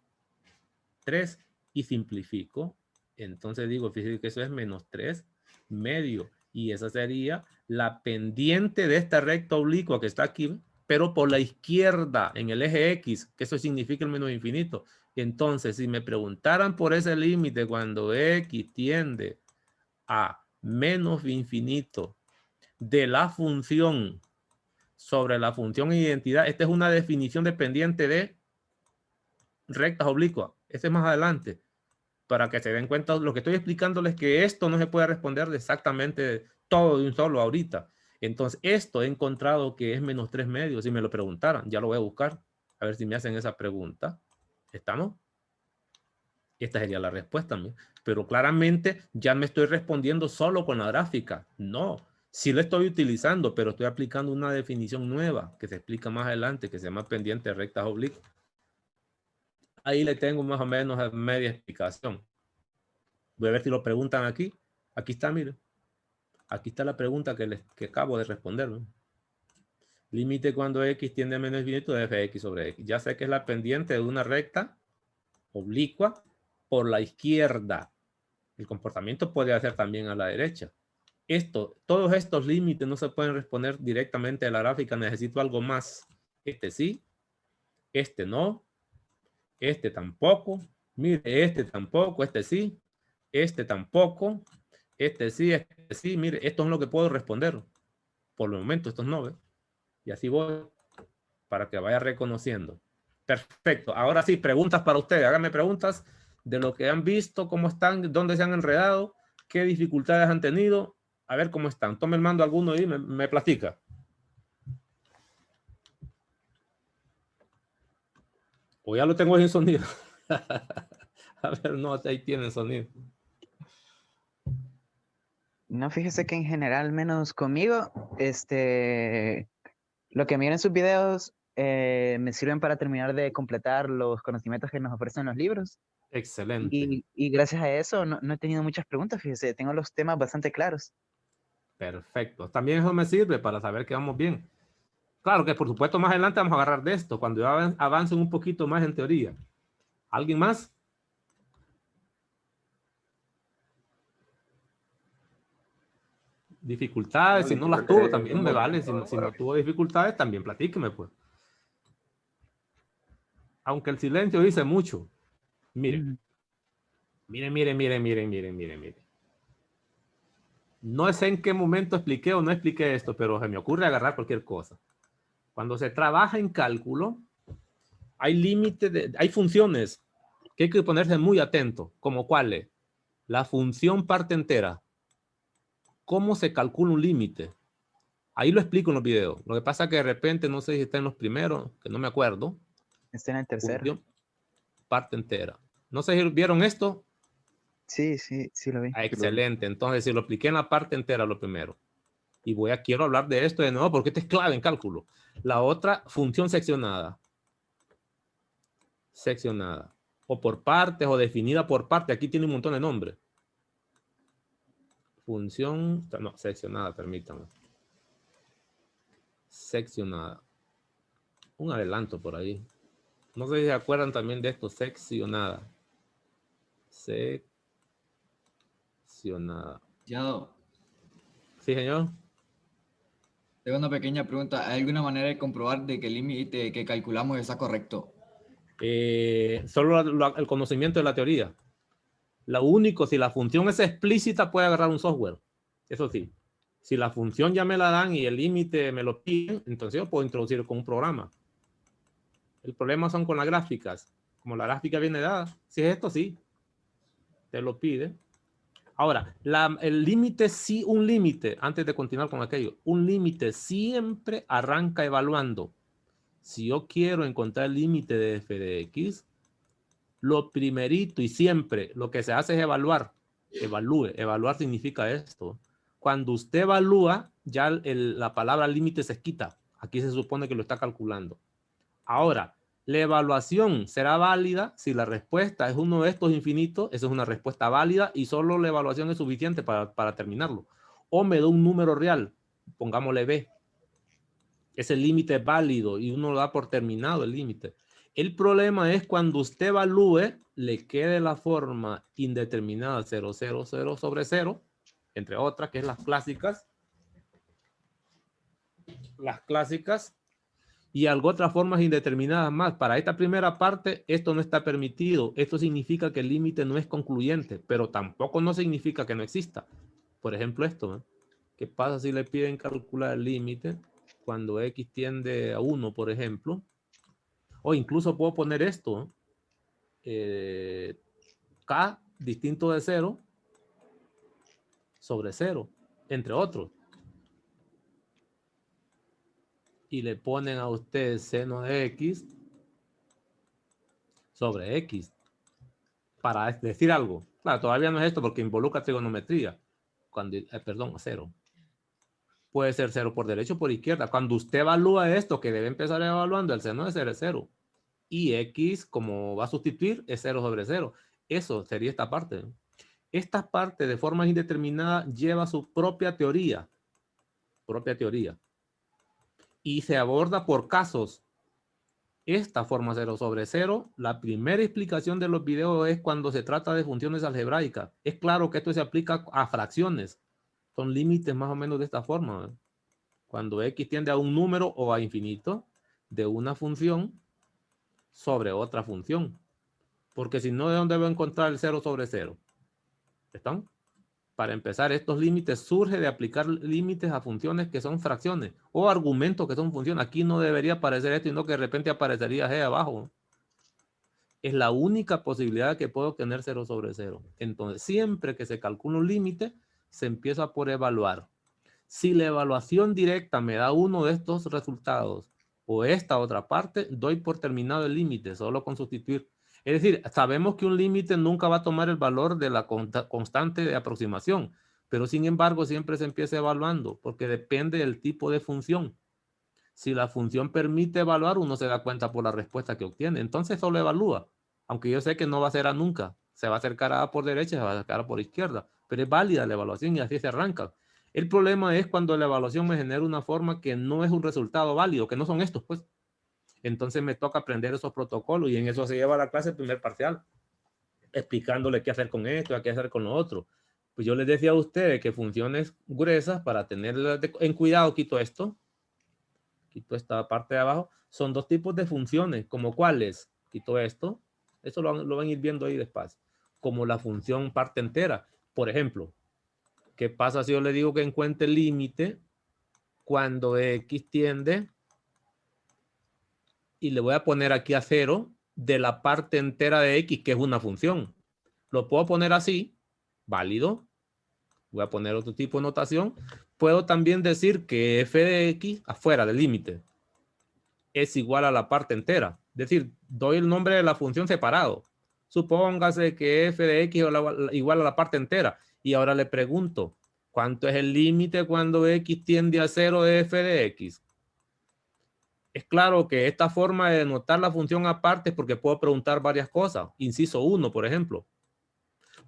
3 y simplifico, entonces digo, fíjense que eso es menos 3 medio y esa sería la pendiente de esta recta oblicua que está aquí, pero por la izquierda en el eje X, que eso significa el menos infinito. Entonces, si me preguntaran por ese límite cuando X tiende a menos infinito de la función sobre la función identidad, esta es una definición de pendiente de rectas oblicuas. Este es más adelante. para que se den cuenta, lo que estoy explicándoles es que esto no se puede responder de exactamente todo de un solo ahorita. Entonces, esto he encontrado que es menos 3 medios. Si me lo preguntaran, ya lo voy a buscar. A ver si me hacen esa pregunta. ¿Estamos? Esta sería la respuesta. Pero claramente ya me estoy respondiendo solo con la gráfica. No, sí lo estoy utilizando, pero estoy aplicando una definición nueva que se explica más adelante, que se llama pendiente de rectas oblicuas. Ahí le tengo más o menos a media explicación. Voy a ver si lo preguntan aquí. Aquí está, miren. Aquí está la pregunta que acabo de responder, ¿no? Límite cuando x tiende a menos infinito de fx sobre x. Ya sé que es la pendiente de una recta oblicua por la izquierda. El comportamiento puede hacer también a la derecha. Todos estos límites no se pueden responder directamente de la gráfica. Necesito algo más. Este sí, este no, este tampoco. Mire, este tampoco, este sí, este tampoco, este sí. Mire, esto es lo que puedo responder. Por el momento, estos no, ¿ve? Y así voy para que vaya reconociendo. Perfecto. Ahora sí, preguntas para ustedes. Háganme preguntas de lo que han visto, cómo están, dónde se han enredado, qué dificultades han tenido. A ver cómo están. Tome el mando alguno y me platica. O ya lo tengo sin sonido. A ver, no, ahí tienen sonido. No, fíjese que en general, menos conmigo, lo que miren sus videos me sirven para terminar de completar los conocimientos que nos ofrecen los libros. Excelente. Y gracias a eso no he tenido muchas preguntas, fíjese, tengo los temas bastante claros. Perfecto. También eso me sirve para saber que vamos bien. Claro que por supuesto más adelante vamos a agarrar de esto, cuando ya avancen un poquito más en teoría. ¿Alguien más? Dificultades, si no las tuvo, también me vale. Si no tuvo dificultades, también platíqueme, pues. Aunque el silencio dice mucho. Miren. Miren. No sé en qué momento expliqué o no expliqué esto, pero se me ocurre agarrar cualquier cosa. Cuando se trabaja en cálculo, hay límites, hay funciones que hay que ponerse muy atento, como cuáles. La función parte entera. ¿Cómo se calcula un límite? Ahí lo explico en los videos. Lo que pasa es que de repente, no sé si está en los primeros, que no me acuerdo. Está en el tercero. Función parte entera. No sé si vieron esto. Sí, lo vi. Excelente. Entonces, si lo expliqué en la parte entera, lo primero. Y quiero hablar de esto de nuevo porque esto es clave en cálculo. La otra, función seccionada. Seccionada. O por partes o definida por parte. Aquí tiene un montón de nombres. Función, no, seccionada, permítanme. Seccionada. Un adelanto por ahí. No sé si se acuerdan también de esto, seccionada. Seccionada. Ya. Sí, señor. Tengo una pequeña pregunta. ¿Hay alguna manera de comprobar de que el límite que calculamos está correcto? Solo el conocimiento de la teoría. Lo único, si la función es explícita, puede agarrar un software. Eso sí. Si la función ya me la dan y el límite me lo piden, entonces yo puedo introducir con un programa. El problema son con las gráficas. Como la gráfica viene dada, si es esto, sí. Te lo pide. Ahora, el límite, sí, un límite, antes de continuar con aquello, un límite siempre arranca evaluando. Si yo quiero encontrar el límite de f de x, lo primerito y siempre lo que se hace es evaluar. Evalúe. Evaluar significa esto. Cuando usted evalúa, ya la palabra límite se quita. Aquí se supone que lo está calculando. Ahora, la evaluación será válida si la respuesta es uno de estos infinitos. Esa es una respuesta válida y solo la evaluación es suficiente para terminarlo. O me da un número real, pongámosle b. Ese límite es válido y uno lo da por terminado el límite. El problema es cuando usted evalúe, le quede la forma indeterminada 0, 0, 0 sobre 0, entre otras, que es las clásicas. Las clásicas. Y algo otras formas indeterminadas más. Para esta primera parte, esto no está permitido. Esto significa que el límite no es concluyente, pero tampoco no significa que no exista. Por ejemplo, esto, ¿eh? ¿Qué pasa si le piden calcular el límite cuando x tiende a 1, por ejemplo? O incluso puedo poner esto, k distinto de 0 sobre 0, entre otros. Y le ponen a usted seno de x sobre x. Para decir algo. Claro, todavía no es esto porque involucra trigonometría. Cuando, perdón, 0. Puede ser 0 por derecha o por izquierda. Cuando usted evalúa esto, que debe empezar evaluando, el seno de 0 es 0. Y x, como va a sustituir, es 0 sobre 0. Eso sería esta parte. Esta parte de forma indeterminada lleva su propia teoría. Y se aborda por casos. Esta forma 0 sobre 0, la primera explicación de los videos es cuando se trata de funciones algebraicas. Es claro que esto se aplica a fracciones. Son límites más o menos de esta forma, ¿eh? Cuando x tiende a un número o a infinito de una función sobre otra función. Porque si no, ¿de dónde voy a encontrar el 0 sobre 0? ¿Están? Para empezar, estos límites surge de aplicar límites a funciones que son fracciones o argumentos que son funciones. Aquí no debería aparecer esto, sino que de repente aparecería G abajo. Es la única posibilidad que puedo tener 0 sobre 0. Entonces, siempre que se calcula un límite, se empieza por evaluar. Si la evaluación directa me da uno de estos resultados o esta otra parte, doy por terminado el límite, solo con sustituir. Es decir, sabemos que un límite nunca va a tomar el valor de la constante de aproximación, pero sin embargo siempre se empieza evaluando porque depende del tipo de función. Si la función permite evaluar, uno se da cuenta por la respuesta que obtiene. Entonces solo evalúa, aunque yo sé que no va a ser a nunca. Se va a acercar a por derecha, se va a acercar a por izquierda, pero es válida la evaluación y así se arranca. El problema es cuando la evaluación me genera una forma que no es un resultado válido, que no son estos, pues. Entonces me toca aprender esos protocolos y en eso se lleva la clase el primer parcial, explicándole qué hacer con esto, qué hacer con lo otro. Pues yo les decía a ustedes que funciones gruesas, para tenerlas en cuidado, quito esto, quito esta parte de abajo, son dos tipos de funciones, como cuáles, quito esto, eso lo van a ir viendo ahí despacio, como la función parte entera. Por ejemplo, ¿qué pasa si yo le digo que encuentre el límite cuando x tiende, y le voy a poner aquí a 0, de la parte entera de x, que es una función? Lo puedo poner así, válido. Voy a poner otro tipo de notación. Puedo también decir que f de x, afuera del límite, es igual a la parte entera. Es decir, doy el nombre de la función separado. Supóngase que f de x es igual a la parte entera. Y ahora le pregunto, ¿cuánto es el límite cuando x tiende a 0 de f de x? Es claro que esta forma de denotar la función aparte es porque puedo preguntar varias cosas. Inciso 1, por ejemplo.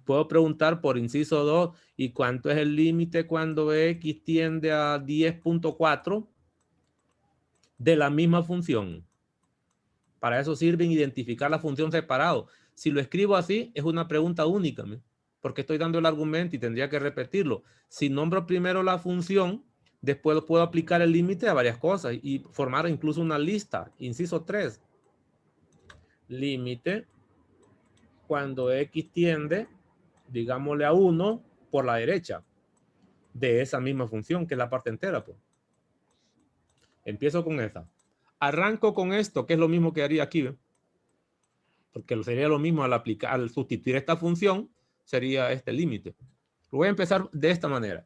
Puedo preguntar por inciso 2, ¿y cuánto es el límite cuando x tiende a 10.4 de la misma función? Para eso sirve identificar la función separado. Si lo escribo así, es una pregunta única, ¿me? Porque estoy dando el argumento y tendría que repetirlo. Si nombro primero la función, después puedo aplicar el límite a varias cosas y formar incluso una lista. Inciso 3. Límite cuando x tiende, digámosle, a 1 por la derecha de esa misma función, que es la parte entera, pues. Empiezo con esa. Arranco con esto, que es lo mismo que haría aquí, ¿ve? Porque sería lo mismo al sustituir esta función, sería este límite. Voy a empezar de esta manera.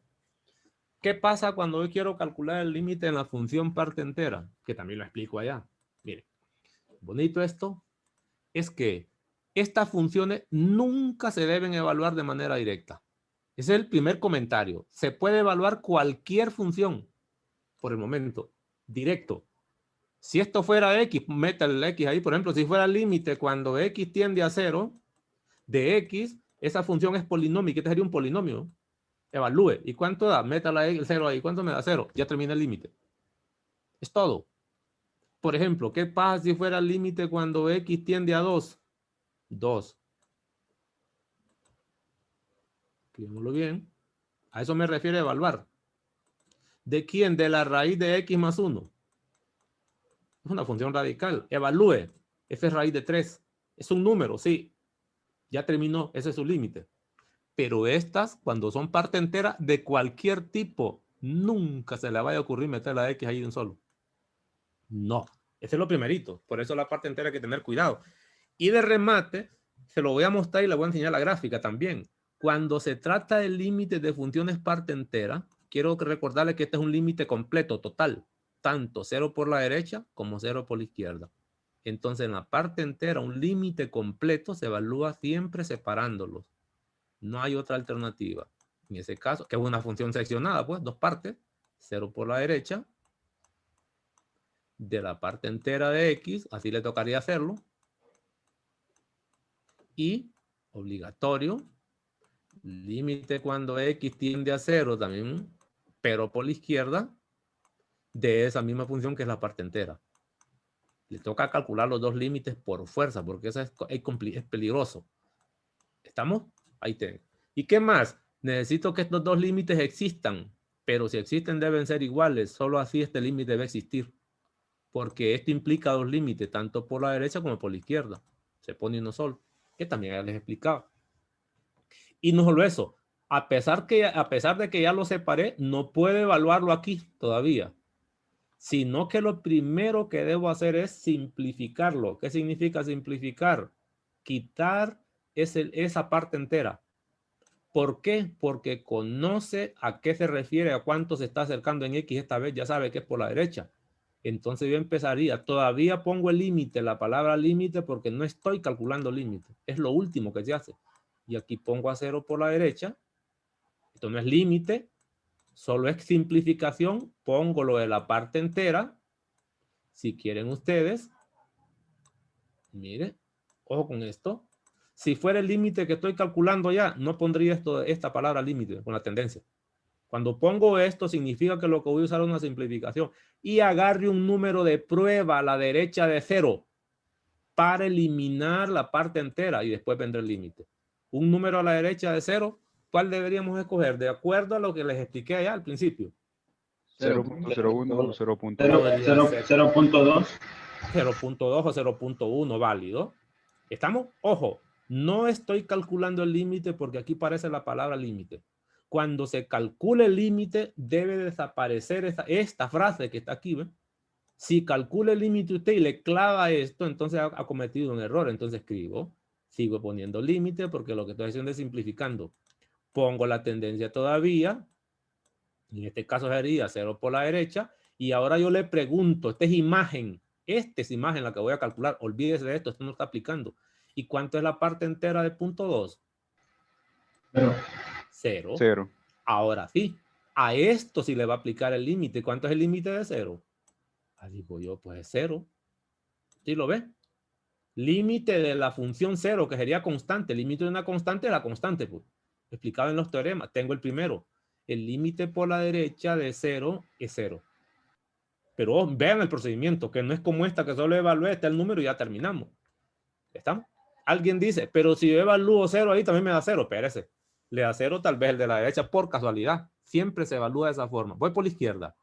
¿Qué pasa cuando yo quiero calcular el límite en la función parte entera? Que también lo explico allá. Mire, bonito esto es que estas funciones nunca se deben evaluar de manera directa. Ese es el primer comentario. Se puede evaluar cualquier función por el momento, directo. Si esto fuera x, meta el x ahí. Por ejemplo, si fuera el límite cuando x tiende a 0 de x, esa función es polinómica. Este sería un polinomio. Evalúe. ¿Y cuánto da? Métala el 0 ahí. ¿Cuánto me da? 0. Ya termina el límite. Es todo. Por ejemplo, ¿qué pasa si fuera el límite cuando x tiende a 2? 2. Escribámoslo bien. A eso me refiero a evaluar. ¿De quién? De la raíz de x más 1. Es una función radical. Evalúe. F es raíz de 3. Es un número, sí. Ya terminó. Ese es su límite. Pero estas, cuando son parte entera de cualquier tipo, nunca se le vaya a ocurrir meter la x ahí de un solo. No. Ese es lo primerito. Por eso la parte entera hay que tener cuidado. Y de remate, se lo voy a mostrar y le voy a enseñar la gráfica también. Cuando se trata del límite de funciones parte entera, quiero recordarle que este es un límite completo, total. Tanto 0 por la derecha como 0 por la izquierda. Entonces, en la parte entera, un límite completo se evalúa siempre separándolos. No hay otra alternativa. En ese caso, que es una función seccionada, pues, dos partes. 0 por la derecha. De la parte entera de x, así le tocaría hacerlo. Y, obligatorio, límite cuando x tiende a 0 también, pero por la izquierda, de esa misma función que es la parte entera. Le toca calcular los dos límites por fuerza, porque eso es peligroso. ¿Estamos? Ahí tengo. ¿Y qué más? Necesito que estos dos límites existan, pero si existen deben ser iguales. Solo así este límite debe existir. Porque esto implica dos límites, tanto por la derecha como por la izquierda. Se pone uno solo, que también ya les explicaba. Y no solo eso, a pesar de que ya lo separé, no puedo evaluarlo aquí todavía. Sino que lo primero que debo hacer es simplificarlo. ¿Qué significa simplificar? Quitar esa parte entera. ¿Por qué? Porque conoce a qué se refiere, a cuánto se está acercando en X esta vez, ya sabe que es por la derecha. Entonces yo empezaría, todavía pongo el límite, la palabra límite, porque no estoy calculando límite. Es lo último que se hace. Y aquí pongo a 0 por la derecha. Esto no es límite. Solo es simplificación, pongo lo de la parte entera. Si quieren ustedes, mire, ojo con esto. Si fuera el límite que estoy calculando ya, no pondría esta palabra límite con la tendencia. Cuando pongo esto, significa que lo que voy a usar es una simplificación. Y agarre un número de prueba a la derecha de 0 para eliminar la parte entera y después vendrá el límite. Un número a la derecha de 0. ¿Cuál deberíamos escoger? De acuerdo a lo que les expliqué allá al principio. 0.01 o 0.2. 0.2. 0.2 o 0.1 válido. ¿Estamos? Ojo, no estoy calculando el límite porque aquí aparece la palabra límite. Cuando se calcule el límite, debe desaparecer esta frase que está aquí. ¿Ve? Si calcula el límite usted y le clava esto, entonces ha cometido un error. Entonces escribo, sigo poniendo límite porque lo que estoy haciendo es simplificando. Pongo la tendencia todavía. En este caso sería 0 por la derecha. Y ahora yo le pregunto, esta es imagen la que voy a calcular. Olvídese de esto no está aplicando. ¿Y cuánto es la parte entera de punto 2? 0. 0. Ahora sí, a esto sí le va a aplicar el límite. ¿Cuánto es el límite de 0? Digo yo, pues es 0. ¿Sí lo ve? Límite de la función 0, que sería constante. El límite de una constante es la constante, pues. Explicado en los teoremas. Tengo el primero. El límite por la derecha de 0 es 0. Pero vean el procedimiento, que no es como esta, que solo evalúe el número y ya terminamos. ¿Estamos? Alguien dice, pero si yo evalúo 0 ahí también me da 0. Espérese. Le da 0 tal vez el de la derecha por casualidad. Siempre se evalúa de esa forma. Voy por la izquierda.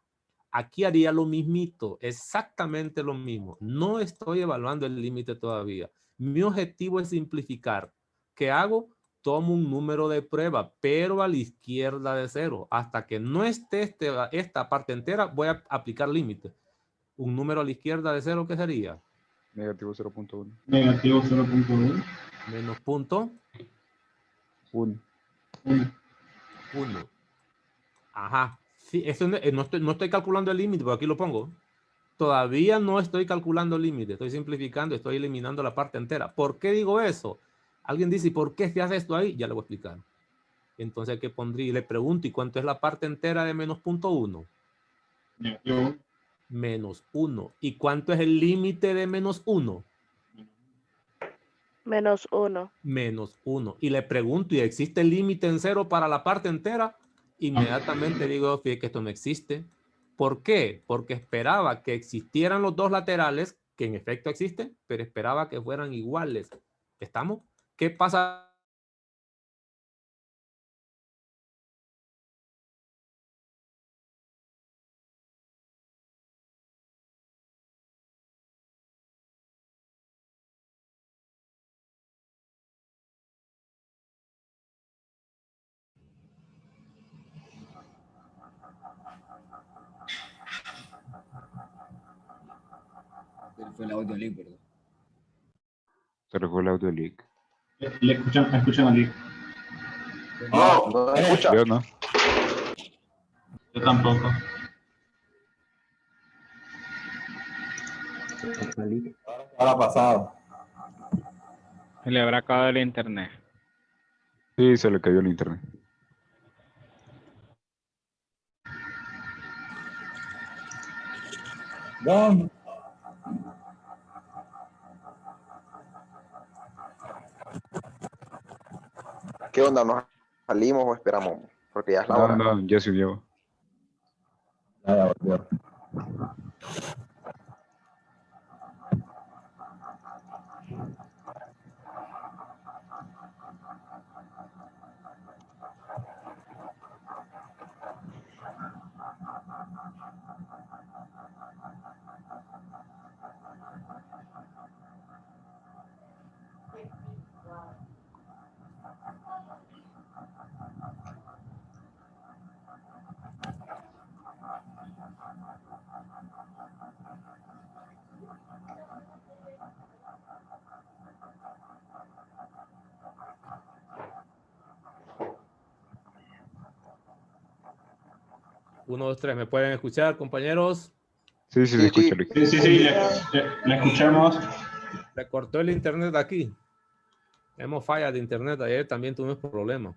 Aquí haría lo mismito, exactamente lo mismo. No estoy evaluando el límite todavía. Mi objetivo es simplificar. ¿Qué hago? Tomo un número de prueba, pero a la izquierda de 0. Hasta que no esté esta parte entera, voy a aplicar límite. Un número a la izquierda de 0, ¿qué sería? Negativo 0.1. Negativo 0.1. Menos punto. 1. 1. Ajá. Sí, eso no estoy calculando el límite, porque aquí lo pongo. Todavía no estoy calculando el límite. Estoy simplificando, estoy eliminando la parte entera. ¿Por qué digo eso? Alguien dice, ¿por qué se hace esto ahí? Ya le voy a explicar. Entonces, ¿qué pondría? Le pregunto, ¿y cuánto es la parte entera de menos punto 1? Menos 1. ¿Y cuánto es el límite de menos 1? Menos 1. Menos 1. Y le pregunto, ¿y existe el límite en 0 para la parte entera? Inmediatamente digo, fíjate que esto no existe. ¿Por qué? Porque esperaba que existieran los dos laterales, que en efecto existen, pero esperaba que fueran iguales. ¿Estamos? ¿Qué pasa? Fue el audio leak, ¿verdad? Se le fue el audio leak. Le escuchan aquí. No me escucha. Yo no. Yo tampoco. Ahora pasado. Se le habrá acabado el internet. Sí, se le cayó el internet. ¿Dónde? ¿Qué onda? ¿Nos salimos o esperamos? Porque ya es la No, hora. no, ya subió. Nada, volvió. Uno, dos, tres. ¿Me pueden escuchar, compañeros? Sí, se escucha. Sí, le escuchamos. Se cortó el internet aquí. Hemos fallas de internet. Ayer también tuvimos problemas.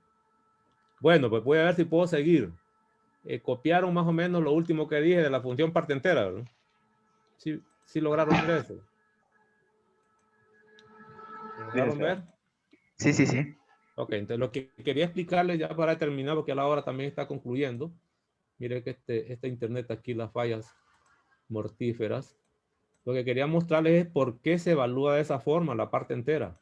Bueno, pues voy a ver si puedo seguir. Copiaron más o menos lo último que dije de la función parte entera, ¿verdad? Sí lograron ver eso. ¿Lograron ver? Sí, sí, sí. Ok, entonces lo que quería explicarles ya para terminar, porque a la hora también está concluyendo. Mire que este internet aquí, las fallas mortíferas. Lo que quería mostrarles es por qué se evalúa de esa forma la parte entera.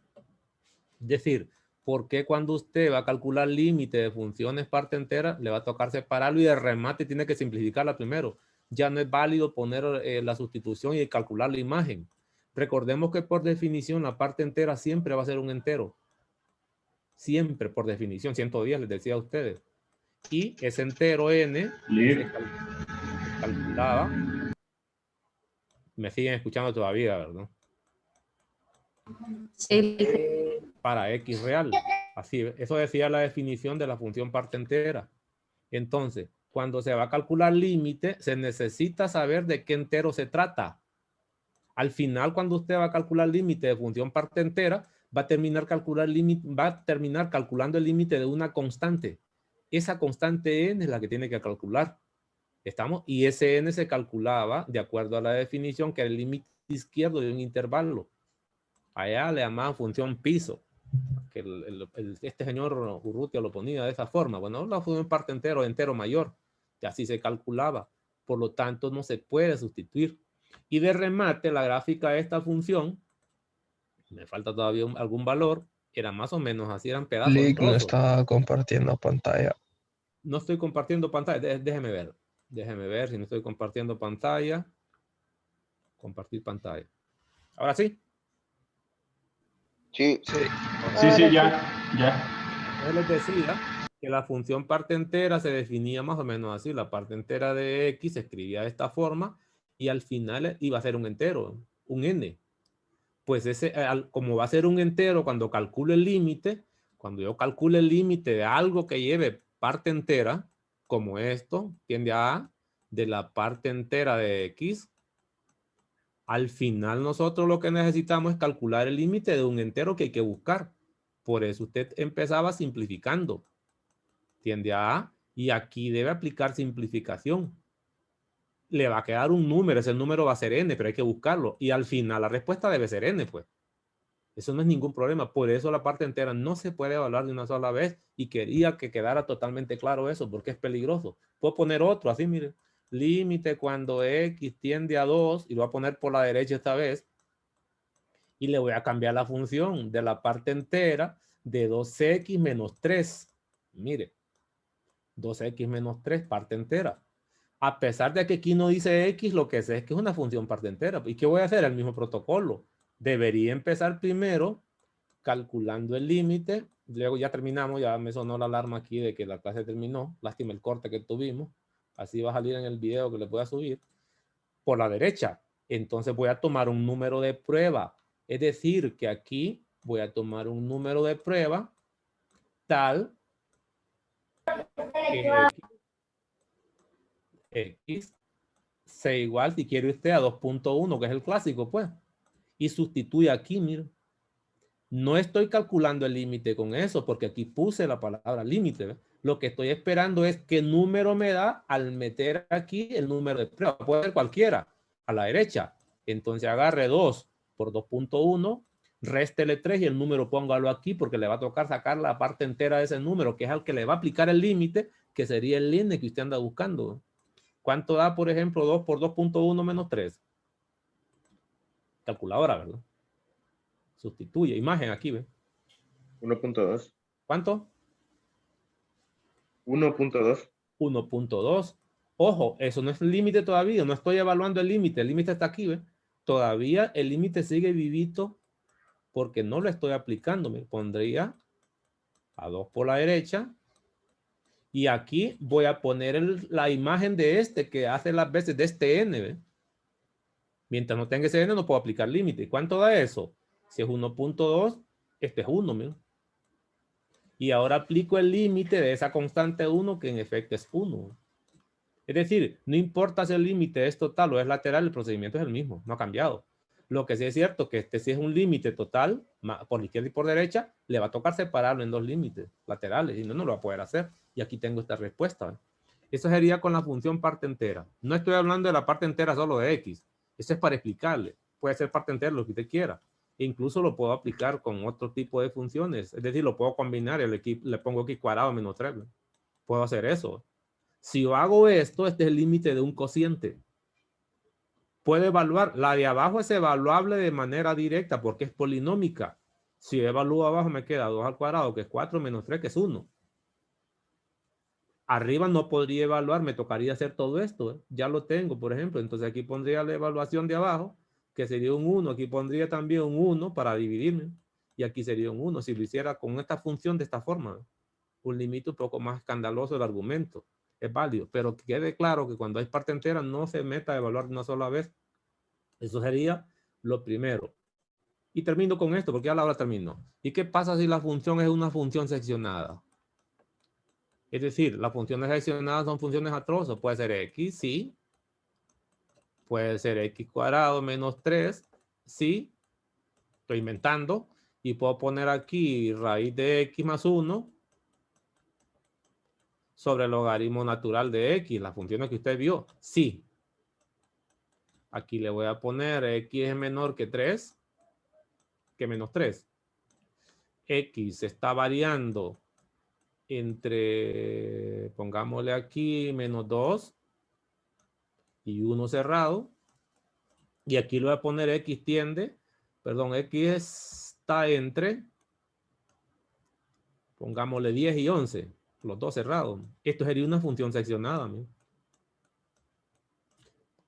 Es decir, por qué cuando usted va a calcular límite de funciones parte entera, le va a tocar separarlo y de remate tiene que simplificarla primero. Ya no es válido poner la sustitución y calcular la imagen. Recordemos que por definición la parte entera siempre va a ser un entero. Siempre por definición, 110 les decía a ustedes. Y ese entero n se calculaba. Me siguen escuchando todavía, ¿verdad? Sí. Para x real. Así, eso decía la definición de la función parte entera. Entonces, cuando se va a calcular límite, se necesita saber de qué entero se trata. Al final, cuando usted va a calcular límite de función parte entera, va a terminar calculando el límite de una constante. Esa constante n es la que tiene que calcular. ¿Estamos? Y ese n se calculaba de acuerdo a la definición que era el límite izquierdo de un intervalo. Allá le llamaban función piso. Que este señor Urrutia lo ponía de esa forma. Bueno, la función parte entero, entero mayor. Y así se calculaba. Por lo tanto, no se puede sustituir. Y de remate, la gráfica de esta función, me falta todavía algún valor, era más o menos así, eran pedazos. No está compartiendo pantalla. No estoy compartiendo pantalla. Déjeme ver. Déjeme ver si no estoy compartiendo pantalla. Compartir pantalla. ¿Ahora sí? Sí. Sí, ya. Yo les decía que la función parte entera se definía más o menos así. La parte entera de x se escribía de esta forma y al final iba a ser un entero, un n. Pues como va a ser un entero cuando calculo el límite, cuando yo calculo el límite de algo que lleve parte entera, como esto, tiende a A, de la parte entera de x, al final nosotros lo que necesitamos es calcular el límite de un entero que hay que buscar. Por eso usted empezaba simplificando. Tiende a A y aquí debe aplicar simplificación. Le va a quedar un número, ese número va a ser n, pero hay que buscarlo. Y al final la respuesta debe ser n, pues. Eso no es ningún problema. Por eso la parte entera no se puede evaluar de una sola vez y quería que quedara totalmente claro eso porque es peligroso. Puedo poner otro así, mire. Límite cuando x tiende a 2 y lo voy a poner por la derecha esta vez y le voy a cambiar la función de la parte entera de 2x menos 3. Mire, 2x menos 3 parte entera. A pesar de que aquí no dice x, lo que sé es que es una función parte entera. ¿Y qué voy a hacer? El mismo protocolo. Debería empezar primero calculando el límite. Luego ya terminamos, ya me sonó la alarma aquí de que la clase terminó. Lástima el corte que tuvimos. Así va a salir en el video que les voy a subir. Por la derecha. Entonces voy a tomar un número de prueba. Es decir, que aquí voy a tomar un número de prueba tal que X sea igual, si quiere usted, a 2.1, que es el clásico, pues. Y sustituye aquí, mira. No estoy calculando el límite con eso, porque aquí puse la palabra límite, ¿ves? Lo que estoy esperando es qué número me da al meter aquí el número de prueba. Puede ser cualquiera, a la derecha. Entonces agarre 2 por 2.1, réstele 3 y el número póngalo aquí, porque le va a tocar sacar la parte entera de ese número, que es al que le va a aplicar el límite, que sería el límite que usted anda buscando. ¿Cuánto da, por ejemplo, 2 por 2.1 menos 3? Calculadora, ¿verdad? Sustituye. Imagen aquí, ¿ve? 1.2. ¿Cuánto? 1.2. 1.2. Ojo, eso no es el límite todavía. No estoy evaluando el límite. El límite está aquí, ¿ve? Todavía el límite sigue vivito porque no lo estoy aplicando. Me pondría a 2 por la derecha. Y aquí voy a poner la imagen de este que hace las veces de este n, ¿ve? Mientras no tenga ese n no puedo aplicar límite. ¿Cuánto da eso? Si es 1.2, este es 1, mira. Y ahora aplico el límite de esa constante 1, que en efecto es 1. Es decir, no importa si el límite es total o es lateral, el procedimiento es el mismo, no ha cambiado. Lo que sí es cierto que este sí es un límite total, por izquierda y por derecha, le va a tocar separarlo en dos límites laterales, y no lo va a poder hacer. Y aquí tengo esta respuesta, ¿eh? Eso sería con la función parte entera. No estoy hablando de la parte entera solo de X. Eso es para explicarle. Puede ser parte entera, lo que usted quiera. E incluso lo puedo aplicar con otro tipo de funciones. Es decir, lo puedo combinar. Le pongo X cuadrado menos 3. ¿No? Puedo hacer eso. Si yo hago esto, este es el límite de un cociente. Puedo evaluar. La de abajo es evaluable de manera directa porque es polinómica. Si yo evalúo abajo me queda 2 al cuadrado, que es 4, menos 3, que es 1. Arriba no podría evaluar, me tocaría hacer todo esto. ¿Eh? Ya lo tengo, por ejemplo. Entonces aquí pondría la evaluación de abajo, que sería un 1. Aquí pondría también un 1 para dividirme. Y aquí sería un 1. Si lo hiciera con esta función de esta forma. ¿Eh? Un límite un poco más escandaloso del argumento. Es válido. Pero que quede claro que cuando hay parte entera no se meta a evaluar una sola vez. Eso sería lo primero. Y termino con esto, porque ya la hora termino. ¿Y qué pasa si la función es una función seccionada? Es decir, las funciones seccionadas son funciones atrozas. Puede ser X, sí. Puede ser X cuadrado menos 3, sí. Estoy inventando. Y puedo poner aquí raíz de X más 1 sobre el logaritmo natural de X. Las funciones que usted vio, sí. Aquí le voy a poner X es menor que 3. Que menos 3. X está variando entre, pongámosle aquí, menos 2 y 1 cerrado. Y aquí le voy a poner X tiende, perdón, X está entre, pongámosle 10 y 11, los dos cerrados. Esto sería una función seccionada. ¿No?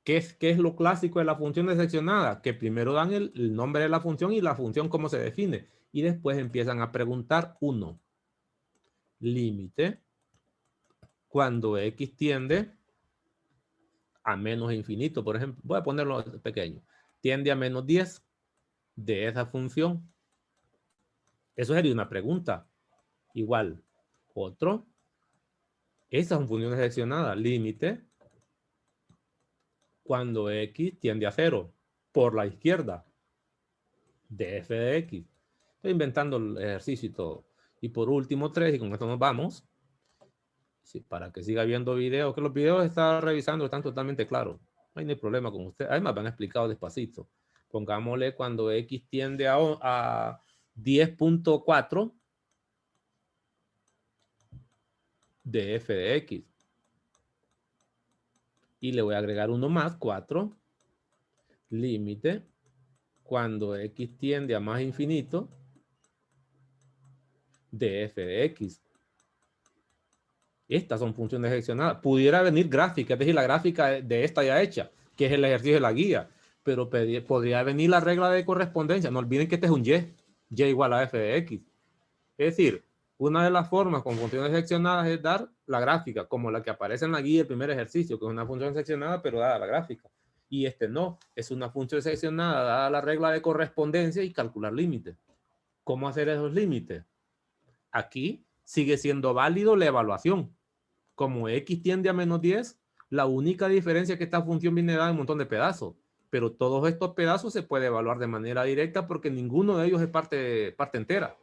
¿Qué es lo clásico de la función seccionada? Que primero dan el nombre de la función y la función cómo se define. Y después empiezan a preguntar uno. Límite cuando X tiende a menos infinito, por ejemplo. Voy a ponerlo pequeño. Tiende a menos 10 de esa función. Eso sería una pregunta. Igual. Otro. Esas son funciones seccionadas. Límite cuando X tiende a 0 por la izquierda de f de X. Estoy inventando el ejercicio y todo. Y por último 3, y con esto nos vamos. Sí, para que siga viendo videos, que los videos está revisando están totalmente claros. No hay problema con usted. Además, van explicados despacito. Pongámosle cuando X tiende a 10.4 de f de X. Y le voy a agregar uno más, 4. Límite cuando X tiende a más infinito de f de X. Estas son funciones seccionadas. Pudiera venir gráfica, es decir, la gráfica de esta ya hecha, que es el ejercicio de la guía. Pero podría venir la regla de correspondencia. No olviden que este es un y. Y igual a f de X. Es decir, una de las formas con funciones seccionadas es dar la gráfica, como la que aparece en la guía del primer ejercicio, que es una función seccionada, pero dada la gráfica. Y este no, es una función seccionada dada la regla de correspondencia y calcular límites. ¿Cómo hacer esos límites? Aquí sigue siendo válido la evaluación. Como x tiende a menos 10, la única diferencia es que esta función viene dada en un montón de pedazos. Pero todos estos pedazos se puede evaluar de manera directa porque ninguno de ellos es parte entera.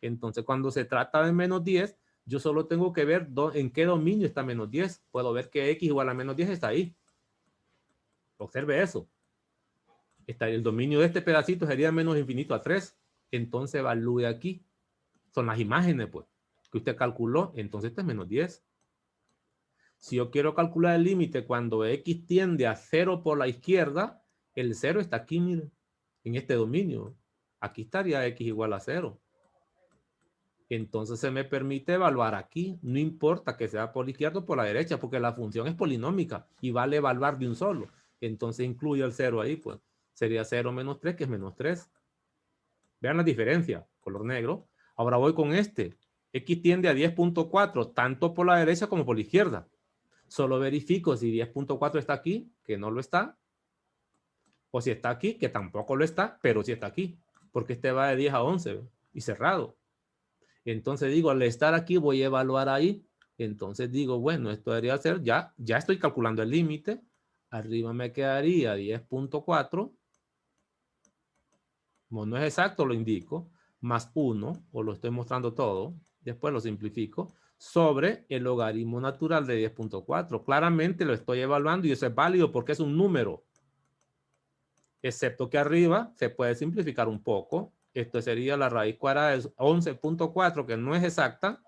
Entonces, cuando se trata de menos 10, yo solo tengo que ver en qué dominio está menos 10. Puedo ver que x igual a menos 10 está ahí. Observe eso. El dominio de este pedacito sería menos infinito a 3. Entonces, evalúe aquí. Son las imágenes, pues, que usted calculó. Entonces, este es menos 10. Si yo quiero calcular el límite cuando x tiende a 0 por la izquierda, el 0 está aquí, miren, en este dominio. Aquí estaría x igual a 0. Entonces se me permite evaluar aquí. No importa que sea por la izquierda o por la derecha, porque la función es polinómica y vale evaluar de un solo. Entonces incluye el 0 ahí, pues. Sería 0 menos 3, que es menos 3. Vean la diferencia, color negro. Ahora voy con este. X tiende a 10.4, tanto por la derecha como por la izquierda. Solo verifico si 10.4 está aquí, que no lo está. O si está aquí, que tampoco lo está, pero sí está aquí. Porque este va de 10 a 11 y cerrado. Entonces digo, al estar aquí voy a evaluar ahí. Entonces digo, bueno, esto debería ser, ya estoy calculando el límite. Arriba me quedaría 10.4. Como no es exacto, lo indico. Más 1, o lo estoy mostrando todo. Después lo simplifico. Sobre el logaritmo natural de 10.4. Claramente lo estoy evaluando y eso es válido porque es un número. Excepto que arriba se puede simplificar un poco. Esto sería la raíz cuadrada de 11.4, que no es exacta.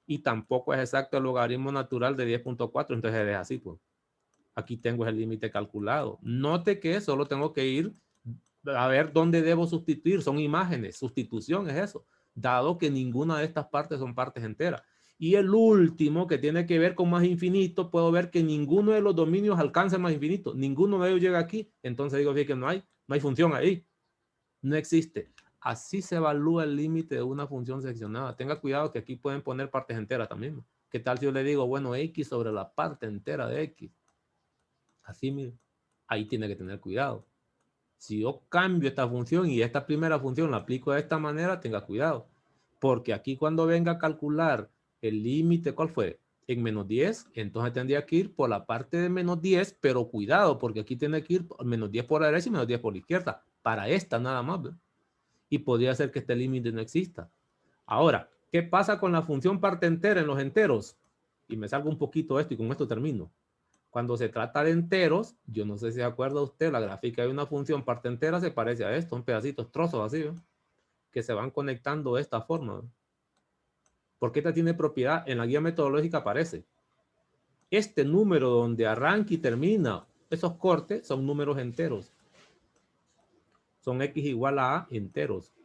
Y tampoco es exacto el logaritmo natural de 10.4. Entonces es así, pues. Aquí tengo el límite calculado. Note que solo tengo que ir a ver dónde debo sustituir. Son imágenes. Sustitución es eso. Dado que ninguna de estas partes son partes enteras. Y el último, que tiene que ver con más infinito, puedo ver que ninguno de los dominios alcanza más infinito. Ninguno de ellos llega aquí. Entonces digo, fíjate que no hay función ahí. No existe. Así se evalúa el límite de una función seccionada. Tenga cuidado que aquí pueden poner partes enteras también. ¿Qué tal si yo le digo, bueno, x sobre la parte entera de x? Así, mire. Ahí tiene que tener cuidado. Si yo cambio esta función y esta primera función la aplico de esta manera, tenga cuidado. Porque aquí cuando venga a calcular el límite, ¿cuál fue? En menos 10, entonces tendría que ir por la parte de menos 10, pero cuidado, porque aquí tiene que ir menos 10 por la derecha y menos 10 por la izquierda. Para esta nada más, ¿ve? Y podría ser que este límite no exista. Ahora, ¿qué pasa con la función parte entera en los enteros? Y me salgo un poquito de esto y con esto termino. Cuando se trata de enteros, yo no sé si se acuerda usted, la gráfica de una función parte entera se parece a esto, un pedacitos, trozos así, ¿ve? Que se van conectando de esta forma, ¿ve? Porque esta tiene propiedad, en la guía metodológica aparece. Este número donde arranca y termina, esos cortes son números enteros. Son x igual a enteros.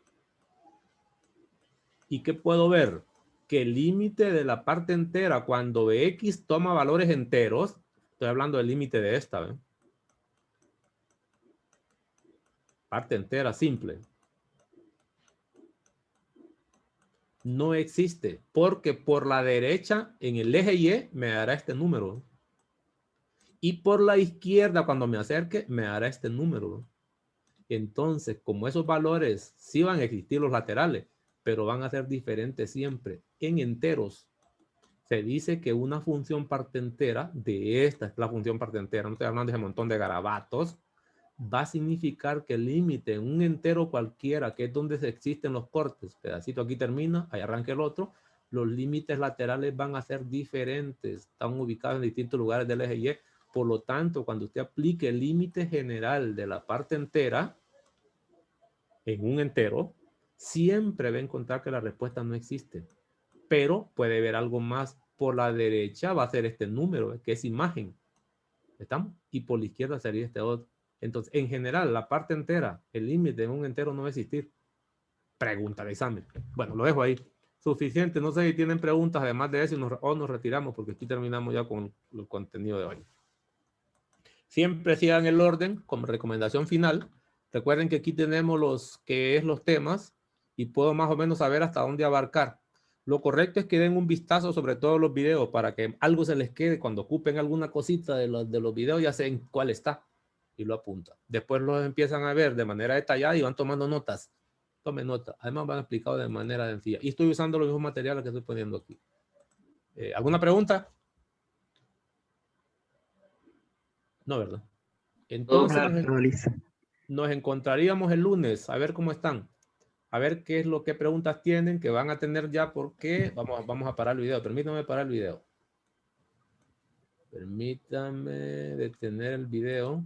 ¿Y qué puedo ver? Que el límite de la parte entera, cuando x toma valores enteros, estoy hablando del límite de esta, ¿ve? Parte entera simple. No existe, porque por la derecha, en el eje Y, me dará este número. Y por la izquierda, cuando me acerque, me dará este número. Entonces, como esos valores sí van a existir los laterales, pero van a ser diferentes siempre en enteros, se dice que una función parte entera, de esta es la función parte entera, no estoy hablando de ese montón de garabatos, va a significar que el límite en un entero cualquiera, que es donde se existen los cortes, pedacito aquí termina, ahí arranca el otro, los límites laterales van a ser diferentes, están ubicados en distintos lugares del eje Y. Por lo tanto, cuando usted aplique el límite general de la parte entera en un entero, siempre va a encontrar que la respuesta no existe. Pero puede ver algo más. Por la derecha va a ser este número, que es imagen. ¿Estamos? Y por la izquierda sería este otro. Entonces, en general, la parte entera, el límite en un entero no va a existir. Pregunta de examen. Bueno, lo dejo ahí. Suficiente. No sé si tienen preguntas además de eso o nos retiramos porque aquí terminamos ya con el contenido de hoy. Siempre sigan el orden como recomendación final. Recuerden que aquí tenemos los temas y puedo más o menos saber hasta dónde abarcar. Lo correcto es que den un vistazo sobre todos los videos para que algo se les quede cuando ocupen alguna cosita de los videos, ya sé en cuál está y lo apuntan. Después los empiezan a ver de manera detallada y van tomando notas Tome nota. Además van explicado de manera sencilla. Y estoy usando los mismos materiales que estoy poniendo aquí. ¿Alguna pregunta? No, ¿verdad? Entonces nos encontraríamos el lunes a ver cómo están. A ver qué es lo que preguntas tienen que van a tener ya porque vamos a parar el video. Permítame parar el video. Permítame detener el video.